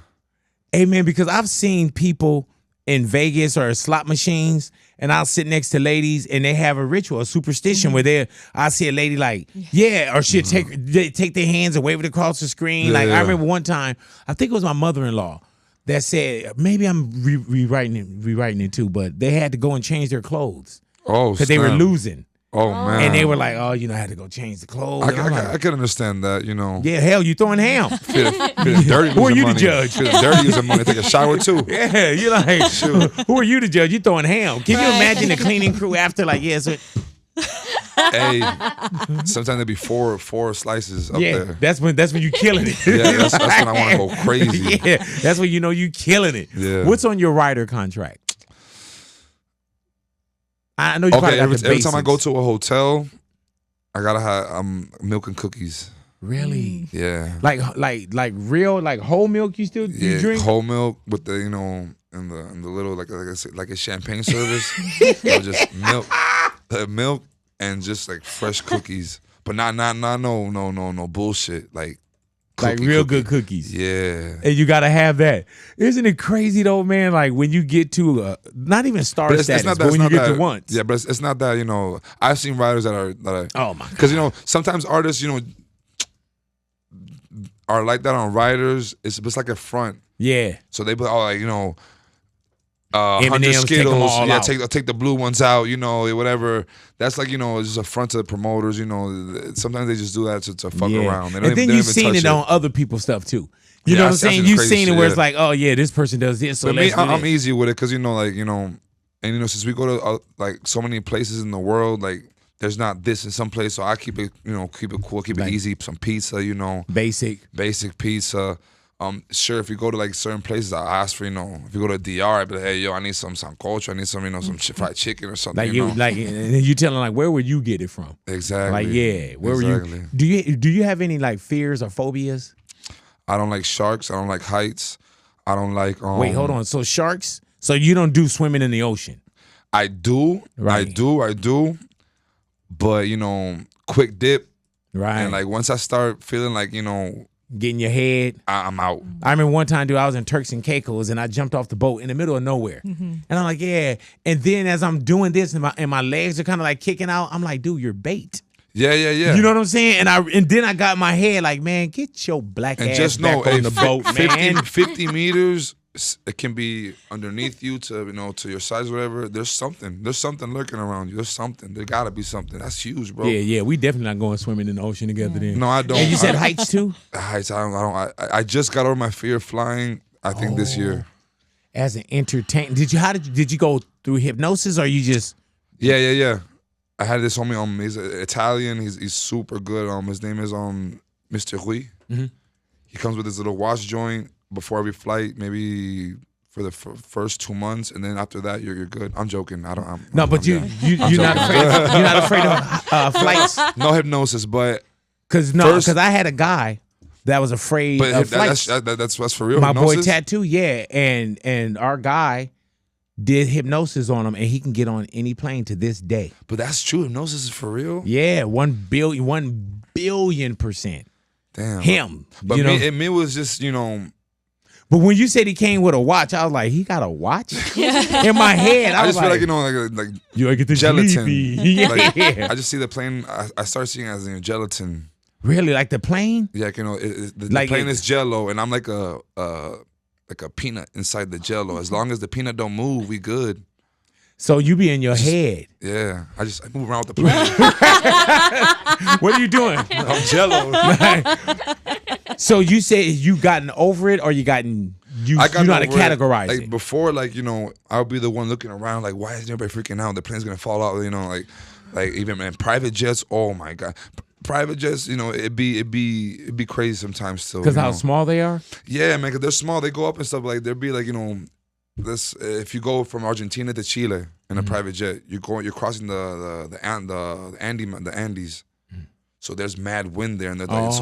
B: Hey, man, because I've seen people in Vegas or slot machines, and I'll sit next to ladies, and they have a ritual, a superstition where I see a lady like, or she'll take their hands and wave it across the screen. I remember one time, I think it was my mother-in-law, that said, maybe I'm rewriting it too, but they had to go and change their clothes.
A: Oh,
B: because they were losing.
A: Oh, man.
B: And they were like, I had to go change the clothes.
A: I can understand that, you know.
B: Yeah, hell, you throwing ham.
A: Feeling dirty.
B: Who are you to judge?
A: Feeling dirty using money. Take a shower, too.
B: Yeah, you're like, who are you to judge? You throwing ham. Can you imagine the cleaning crew after, like,
A: Hey, sometimes there'd be four slices up there.
B: That's when you killing it.
A: Yeah, that's when I want to go crazy.
B: Yeah, that's when you know you killing it.
A: Yeah.
B: What's on your writer contract? I know you probably got
A: every time I go to a hotel, I gotta have milk and cookies.
B: Really?
A: Yeah.
B: Like real, like whole milk. You still you drink
A: whole milk with the in the little like I said, like a champagne service. Just milk and just like fresh cookies, but not no bullshit like
B: real good cookies.
A: Yeah,
B: and you gotta have that. Isn't it crazy though, man? Like when you get to not even star status, but when you get to once.
A: Yeah, but it's not that, you know. I've seen writers that are
B: oh my god,
A: because you know sometimes artists, you know, are like that on writers. It's like a front.
B: Yeah.
A: So they put 100 Skittles. Take the blue ones out. You know, whatever. That's like, you know, it's just a front to the promoters. You know, sometimes they just do that to fuck around.
B: And then you've seen it on other people's stuff too. You know what I'm saying? You've seen it where it's like, oh yeah, this person does this. So
A: I'm easy with it because you know, like, you know, and you know, since we go to like so many places in the world, like there's not this in some place, so I keep it, you know, keep it cool, keep it easy. Some pizza, you know,
B: basic
A: pizza. Sure, if you go to like certain places, I ask for, you know, if you go to DR, I'd be like, hey, yo, I need some sancocho, I need some, you know, some fried chicken or something.
B: And you tell them like, where would you get it from?
A: Exactly.
B: Like, where were you? Do you have any like fears or phobias?
A: I don't like sharks. I don't like heights. I don't like.
B: Wait, hold on. So sharks? So you don't do swimming in the ocean?
A: I do. Right. I do. But you know, quick dip.
B: Right.
A: And like once I start feeling like, you know,
B: getting your head,
A: I'm out.
B: I remember one time, dude, I was in Turks and Caicos and I jumped off the boat in the middle of nowhere. And I'm like, yeah. And then as I'm doing this and my legs are kind of like kicking out, I'm like, dude, you're bait.
A: Yeah.
B: You know what I'm saying? And then I got my head like, man, get your black ass back on the boat, man.
A: 50 meters, it can be underneath you to, you know, to your size, whatever. There's something lurking around you. There's something. There gotta be something. That's huge, bro.
B: Yeah. We definitely not going swimming in the ocean together then.
A: No, I don't.
B: And you said heights too?
A: Heights, I don't. I just got over my fear of flying, I think this year.
B: As an entertainer, did you go through hypnosis or you just
A: Yeah. I had this homie. He's Italian. He's super good. His name is Mr. Rui. He comes with his little watch joint before every flight, maybe for the first 2 months, and then after that, you're good. I'm joking. You're not afraid. You're
B: not afraid of flights.
A: No hypnosis, but
B: because I had a guy that was afraid of flights.
A: That's for real.
B: My
A: hypnosis?
B: boy Tattoo, yeah, and our guy did hypnosis on him, and he can get on any plane to this day.
A: But that's true. Hypnosis is for real.
B: Yeah, 1 billion%.
A: Damn.
B: Him.
A: But me was just,
B: But when you said he came with a watch, I was like, he got a watch? In my head, I was
A: just
B: like,
A: feel like
B: you get the
A: gelatin.
B: Yeah.
A: I just see the plane. I start seeing it as gelatin.
B: Really, like the plane?
A: Yeah, the plane is Jello, and I'm like a peanut inside the Jello. As long as the peanut don't move, we good.
B: So you be in your head.
A: Yeah, I move around with the plane.
B: What are you doing?
A: I'm Jello.
B: So you said you gotten over it, or you know how to categorize it?
A: Like before, I'll be the one looking around, like, why is everybody freaking out? The plane's gonna fall out, like even in private jets. Oh my god, private jets, it'd be crazy sometimes still.
B: Because how small they are.
A: Yeah, man, because they're small. They go up and stuff. Like there'd be like this. If you go from Argentina to Chile in a private jet, you're crossing the Andes. So there's mad wind there, and they're like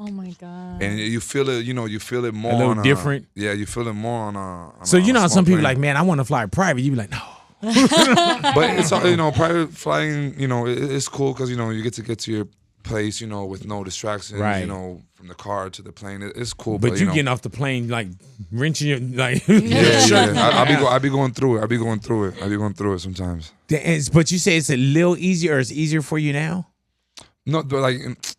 C: Oh my god!
A: And you feel it, you feel it more.
B: A little different.
A: Yeah, you feel it more on
B: So some people like, man, I want to fly private. You be like, no.
A: But it's private flying. It's cool because you get to your place, with no distractions.
B: Right.
A: From the car to the plane, it's cool.
B: But you getting off the plane like wrenching your
A: I'll be going through it. I'll be going through it sometimes.
B: But you say it's a little easier, or it's easier for you now?
A: No, but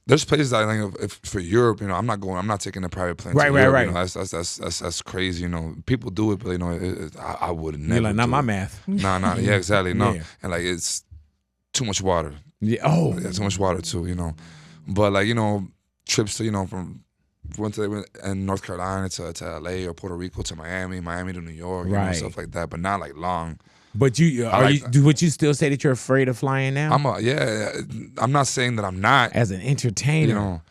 A: there's places that for Europe, I'm not taking a private plane.
B: Right.
A: That's crazy. People do it, but I would never.
B: You're like, not my math.
A: Nah, yeah, exactly. No,
B: Yeah.
A: and it's too much water.
B: Yeah. Oh,
A: yeah, too much water too. But trips to went in North Carolina to LA or Puerto Rico to Miami to New York, stuff like that. But not long.
B: But would you still say that you're afraid of flying now?
A: I'm not saying that I'm not.
B: As an entertainer,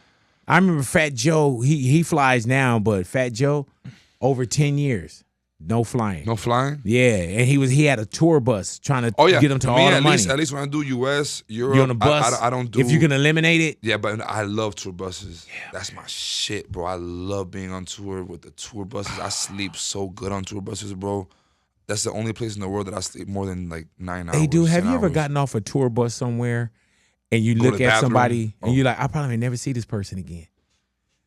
B: I remember Fat Joe. He flies now, but Fat Joe, over 10 years, no flying.
A: No flying.
B: Yeah, and he had a tour bus trying to get him to all the money.
A: At least when I do U.S., Europe,
B: you're on a bus.
A: I don't do.
B: If you can eliminate it.
A: Yeah, but I love tour buses. Yeah, that's my shit, bro. I love being on tour with the tour buses. I sleep so good on tour buses, bro. That's the only place in the world that I sleep more than 9 hours.
B: Hey, dude, have you ever gotten off a tour bus somewhere and you look at somebody and you're like, I probably may never see this person again?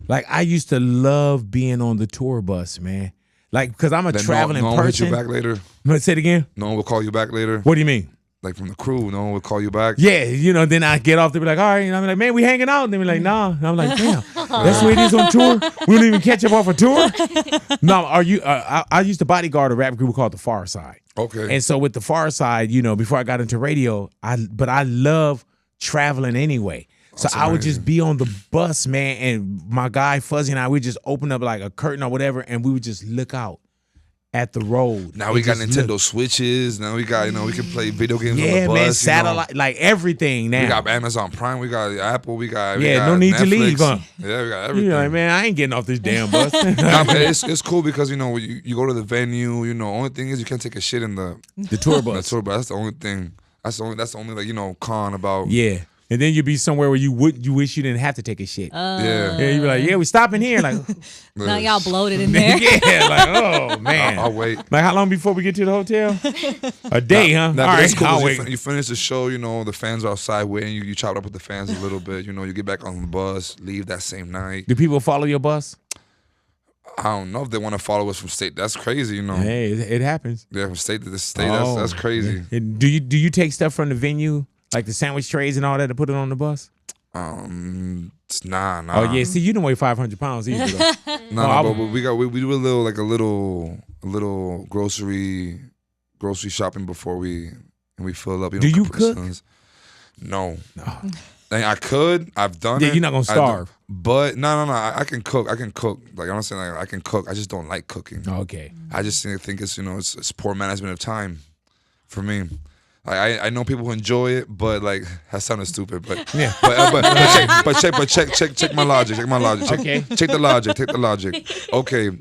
B: Like, I used to love being on the tour bus, man. Like, because I'm a traveling person. No one will hit
A: you back later?
B: Say it again?
A: No one will call you back later?
B: What do you mean?
A: Like from the crew, no one would call you back?
B: Yeah, then I get off, they be like, all right, I'm like, man, we hanging out. And they be like, nah. And I'm like, damn, that's the way it is on tour? We don't even catch up off a tour? No, I used to bodyguard a rap group called The Far Side.
A: Okay.
B: And so with The Far Side, before I got into radio, I love traveling anyway. So I would just be on the bus, man, and my guy Fuzzy and I would just open up like a curtain or whatever, and we would just look out at the road.
A: Now we got Nintendo Switches. Now we got, we can play video games on the bus.
B: Yeah, man, satellite, like everything now.
A: We got Amazon Prime, we got Apple, we got
B: no need
A: Netflix.
B: to leave, huh?
A: Yeah, we got everything.
B: You're like, man, I ain't getting off this damn bus.
A: Nah, but it's cool because, you go to the venue, only thing is you can't take a shit in the
B: tour bus.
A: The tour bus, that's the only thing. That's the only con about.
B: Yeah. And then you'd be somewhere where you wish you didn't have to take a shit.
A: Yeah,
B: you'd be like, yeah, we stopping here. Like,
C: now y'all bloated in there.
B: Yeah, like, oh man.
A: I'll wait.
B: Like, how long before we get to the hotel? A day, huh? All right,
A: cool.
B: I'll wait.
A: You finish the show, the fans are outside waiting. You chop it up with the fans a little bit. You get back on the bus, leave that same night.
B: Do people follow your bus?
A: I don't know if they want to follow us from state. That's crazy,
B: Hey, it happens.
A: Yeah, from state to state. That's crazy.
B: Do you take stuff from the venue? Like the sandwich trays and all that to put it on the bus?
A: Nah.
B: Oh yeah, see, you don't weigh 500 pounds either.
A: But we do a little grocery shopping before we fill up.
B: Do you cook?
A: No. I could. I've done it.
B: Yeah, you're not gonna starve.
A: But no. I can cook. Like I'm not saying I can cook. I just don't like cooking.
B: Okay.
A: I just think it's it's poor management of time. for me. I know people who enjoy it, but like that sounded stupid. But
B: Yeah.
A: but check my logic. Check my logic. Check the logic. Take the logic. Okay,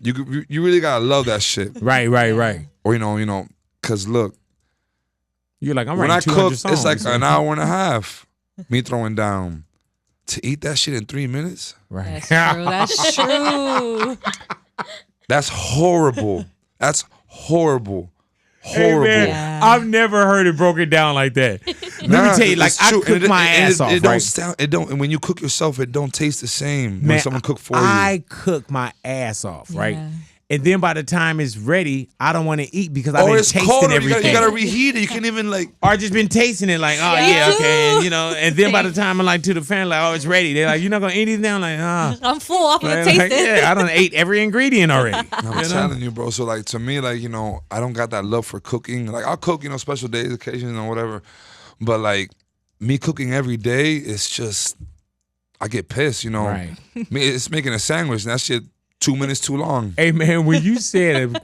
A: you really gotta love that shit.
B: Right.
A: Or you know, cause look,
B: you're like, I'm
A: when I
B: writing
A: cook,
B: 200 songs.
A: it's like an hour and a half. Me throwing down to eat that shit in 3 minutes.
B: Right.
C: That's true.
A: That's horrible. That's horrible.
B: Hey,
A: Horrible.
B: man,
C: Yeah.
B: I've never heard it broken down like that. Let me tell you, like,
A: it's
B: I
A: true.
B: cook my ass off,
A: It don't
B: right?
A: sound. It don't. And when you cook yourself, it don't taste the same
B: Man,
A: when someone cook for you.
B: I cook my ass off, right?
C: Yeah.
B: And then by the time it's ready, I don't want to eat because I've
A: Oh,
B: been
A: it's
B: tasting
A: cold. You
B: everything.
A: gotta reheat it. You can't even like.
B: Or just been tasting it like, oh yeah, okay, and, you know. And then by the time I'm like to the family, like, oh, it's ready. They're like, you're not gonna eat it now. I'm like,
C: I'm full off of the
B: Like,
C: taste.
B: yeah, I done ate every ingredient already.
A: I'm telling you, bro. So like to me, like I don't got that love for cooking. Like I'll cook, special days, occasions, or whatever. But like me cooking every day, it's just I get pissed.
B: Right.
A: Me, it's making a sandwich. And that shit 2 minutes too long.
B: Hey man, when you said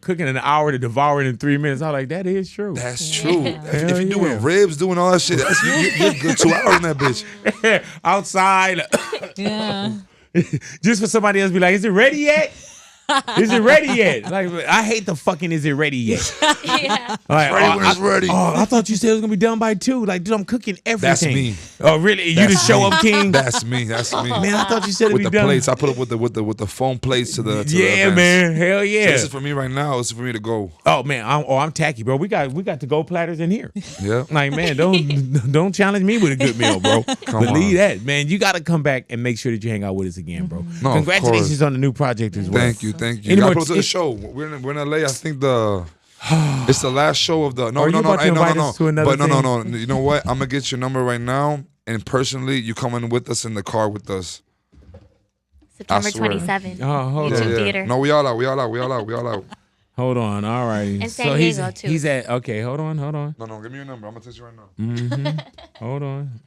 B: cooking an hour to devour it in 3 minutes, I was like, that is true.
A: That's true.
C: Yeah.
A: If you're doing ribs, doing all that shit, you're good 2 hours in that bitch.
B: Outside,
C: Yeah.
B: just for somebody else to be like, is it ready yet? Is it ready yet? Like, I hate the fucking is it ready yet?
D: Yeah.
B: Like,
A: Ready when it's ready.
B: Oh, I thought you said it was gonna be done by 2. Like, dude, I'm cooking everything.
A: That's me.
B: Oh, really? You just show up, king?
A: That's me. That's me.
B: Man, I thought you said it'd
A: With
B: be
A: the
B: done.
A: plates, I put up with the foam plates to the
B: Yeah,
A: events.
B: man. Hell
A: So
B: yeah.
A: this is for me right now. This is for me to go.
B: Oh man, I'm tacky, bro. We got to go platters in here.
A: Yeah.
B: Like, man, don't challenge me with a good meal, bro. Believe
A: on.
B: that, man. You got to come back and make sure that you hang out with us again, bro.
A: No, of
B: Congratulations
A: course.
B: on the new project as well.
A: Thank you.
B: Any
A: You
B: more
A: gotta put it to the show. We're in LA. I think it's the last show of the. No.
B: You
A: know what? I'm gonna get your number right now, and personally, you coming with us in the car with us.
D: September
A: I swear.
D: 27th.
B: Oh, hold on.
D: Ancient Theater.
A: No, we all out.
B: Hold on. All right.
D: And San Diego, too.
B: He's at. Okay. Hold on.
A: No, give me your number. I'm gonna text you right now.
B: Hold on.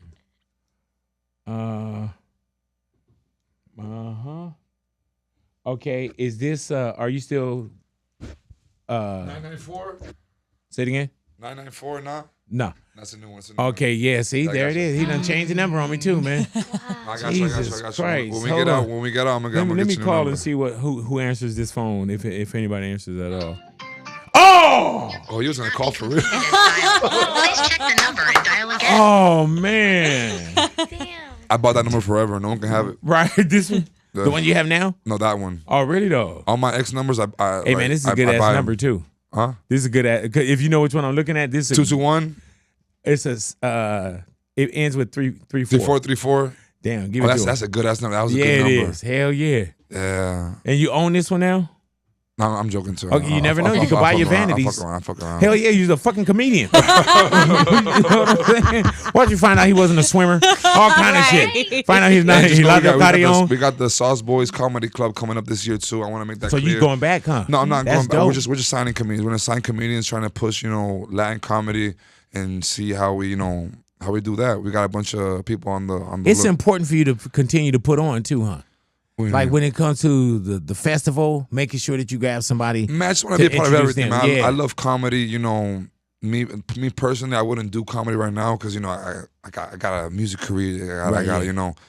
B: Okay. Is this? Are you still?
A: 994.
B: Say it again.
A: 994. Nah.
B: No.
A: That's a new one.
B: Okay, yeah, see,
A: I
B: there
A: got
B: it is. He done changed the number on me too, man.
A: I got
B: Jesus
A: you.
B: Christ.
A: When we
B: Hold
A: get out,
B: on.
A: I'm gonna
B: Let
A: get
B: me
A: you the
B: call
A: number.
B: and see who answers this phone, if anybody answers at all. Oh!
A: Oh, you was gonna call for real?
E: Please check the number and dial again.
B: Oh, man.
D: Damn.
A: I bought that number forever. No one can have it.
B: Right, this one? The one you have now?
A: No, that one.
B: Oh, really, though?
A: All my ex numbers,
B: Hey, man, this is a good-ass
A: buy 'em.
B: number, too.
A: Huh?
B: This is a good ass. If you know which one I'm looking at, this is
A: 221
B: It's it ends with 334.
A: 3434.
B: Damn, give
A: Oh,
B: it to him.
A: that's a good ass number. That was a
B: Yeah,
A: good
B: it
A: number.
B: is. Hell yeah.
A: Yeah.
B: And you own this one now?
A: No, I'm joking too.
B: Okay, you never know. You can buy your vanities.
A: I fuck around.
B: Hell yeah, you're a fucking comedian. You know what I'm saying? Why'd you find out he wasn't a swimmer? All kind of shit. Find out he's not.
A: Hey, just
B: He
A: know
B: Eladio Carrion.
A: we got the Sauce Boys Comedy Club coming up this year too. I want to make that
B: So
A: clear.
B: you going back, huh?
A: No, I'm not
B: That's
A: going back.
B: dope.
A: We're just signing comedians. We're gonna sign comedians, trying to push Latin comedy and see how we how we do that. We got a bunch of people on the.
B: It's important for you to continue to put on too, huh? Like when it comes to the festival, making sure that you grab somebody.
A: Man, I just want to be a part of
B: introduce
A: everything,
B: them.
A: man.
B: Yeah.
A: I love comedy. Me personally, I wouldn't do comedy right now because I got a music career. I got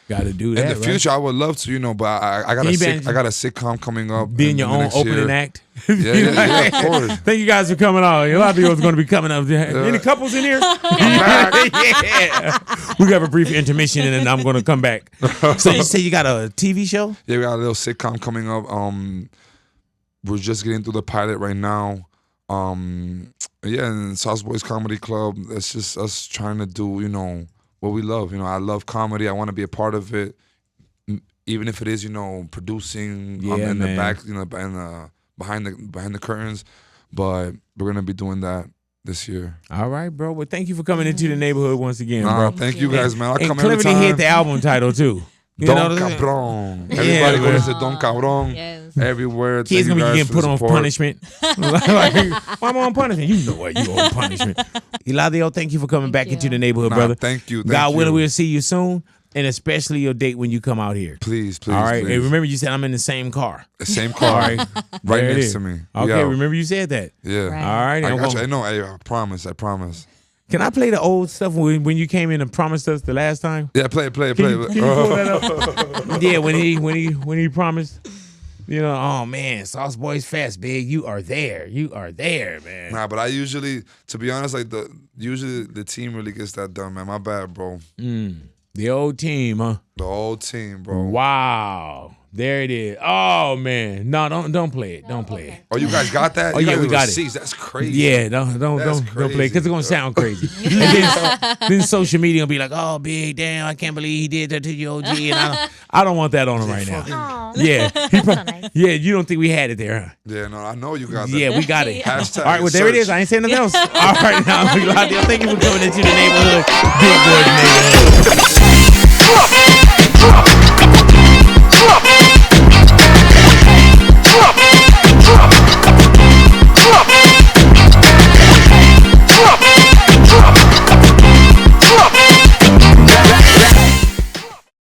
B: Got to do that.
A: in the
B: right?
A: future, I would love to, but I got I got a sitcom coming up.
B: Being your
A: in the
B: own
A: next
B: opening
A: year.
B: act.
A: Yeah, of course.
B: Thank you guys for coming on. Eladio is going to be coming up. Any couples in here? Yeah. We have a brief intermission and then I'm going to come back. So you say you got a TV show?
A: Yeah, we got a little sitcom coming up. We're just getting through the pilot right now. Yeah, and Sauce Boys Comedy Club. It's just us trying to do, what we love. I love comedy. I want to be a part of it, even if it is, producing in the back, behind the curtains. But we're gonna be doing that this year.
B: All right, bro. Well, thank you for coming into the neighborhood once again,
A: Nah,
B: bro.
A: thank you guys, man. I'll
B: And
A: come every
B: Cleverly
A: time.
B: hit the album title too. You know
A: Don
B: what I'm saying?
A: Cabron.
B: Yeah,
A: Everybody go
B: man.
A: listen to Don Cabron.
C: Yes.
A: Everywhere.
B: Kids
A: Thank
B: gonna
A: you
B: be
A: guys
B: getting
A: for
B: put
A: the
B: on
A: support.
B: punishment. Like, why am I on punishment? You know what? You on punishment. Eladio, thank you for coming back into the neighborhood,
A: Nah,
B: brother.
A: thank you.
B: God willing, we'll see you soon. and especially your date when you come out here.
A: Please.
B: All right.
A: Please.
B: And remember, you said I'm in the same car.
A: The same car.
B: All right.
A: Right
B: There it
A: next
B: is.
A: to me.
B: Okay.
A: Yeah.
B: Remember you said that.
A: Yeah.
C: Right.
B: All right.
A: I
B: I'm
A: got you.
B: gonna-
A: I promise.
B: Can I play the old stuff when you came in and promised us the last time?
A: Yeah, play.
B: Can you pull that up? Yeah, when he promised, you know, oh man, Sauce Boys Fest, big. You are there, man.
A: Nah, but I usually, to be honest, like usually the team really gets that done, man. My bad, bro.
B: The old team, huh?
A: The whole team, bro.
B: Wow, there it is. Oh man, no, don't play it. Don't play it.
A: Oh, you guys got that?
B: Oh,
A: You
B: yeah,
A: guys
B: we
A: have
B: got it.
A: receipts. That's crazy.
B: Yeah, don't play it because it's gonna sound crazy. And then social media will be like, "Oh, big damn, I can't believe he did that to you, OG." And I don't want that on him right now.
D: Aw.
B: Yeah,
D: That's so nice.
B: yeah, you don't think we had it there, huh?
A: Yeah, no, I know you got that.
B: Yeah, we got it.
A: Hashtag
B: All right, well, there it is.
A: search.
B: I ain't saying nothing else. All right, now, Eladio, thank you for coming into the neighborhood. Big boy neighborhood.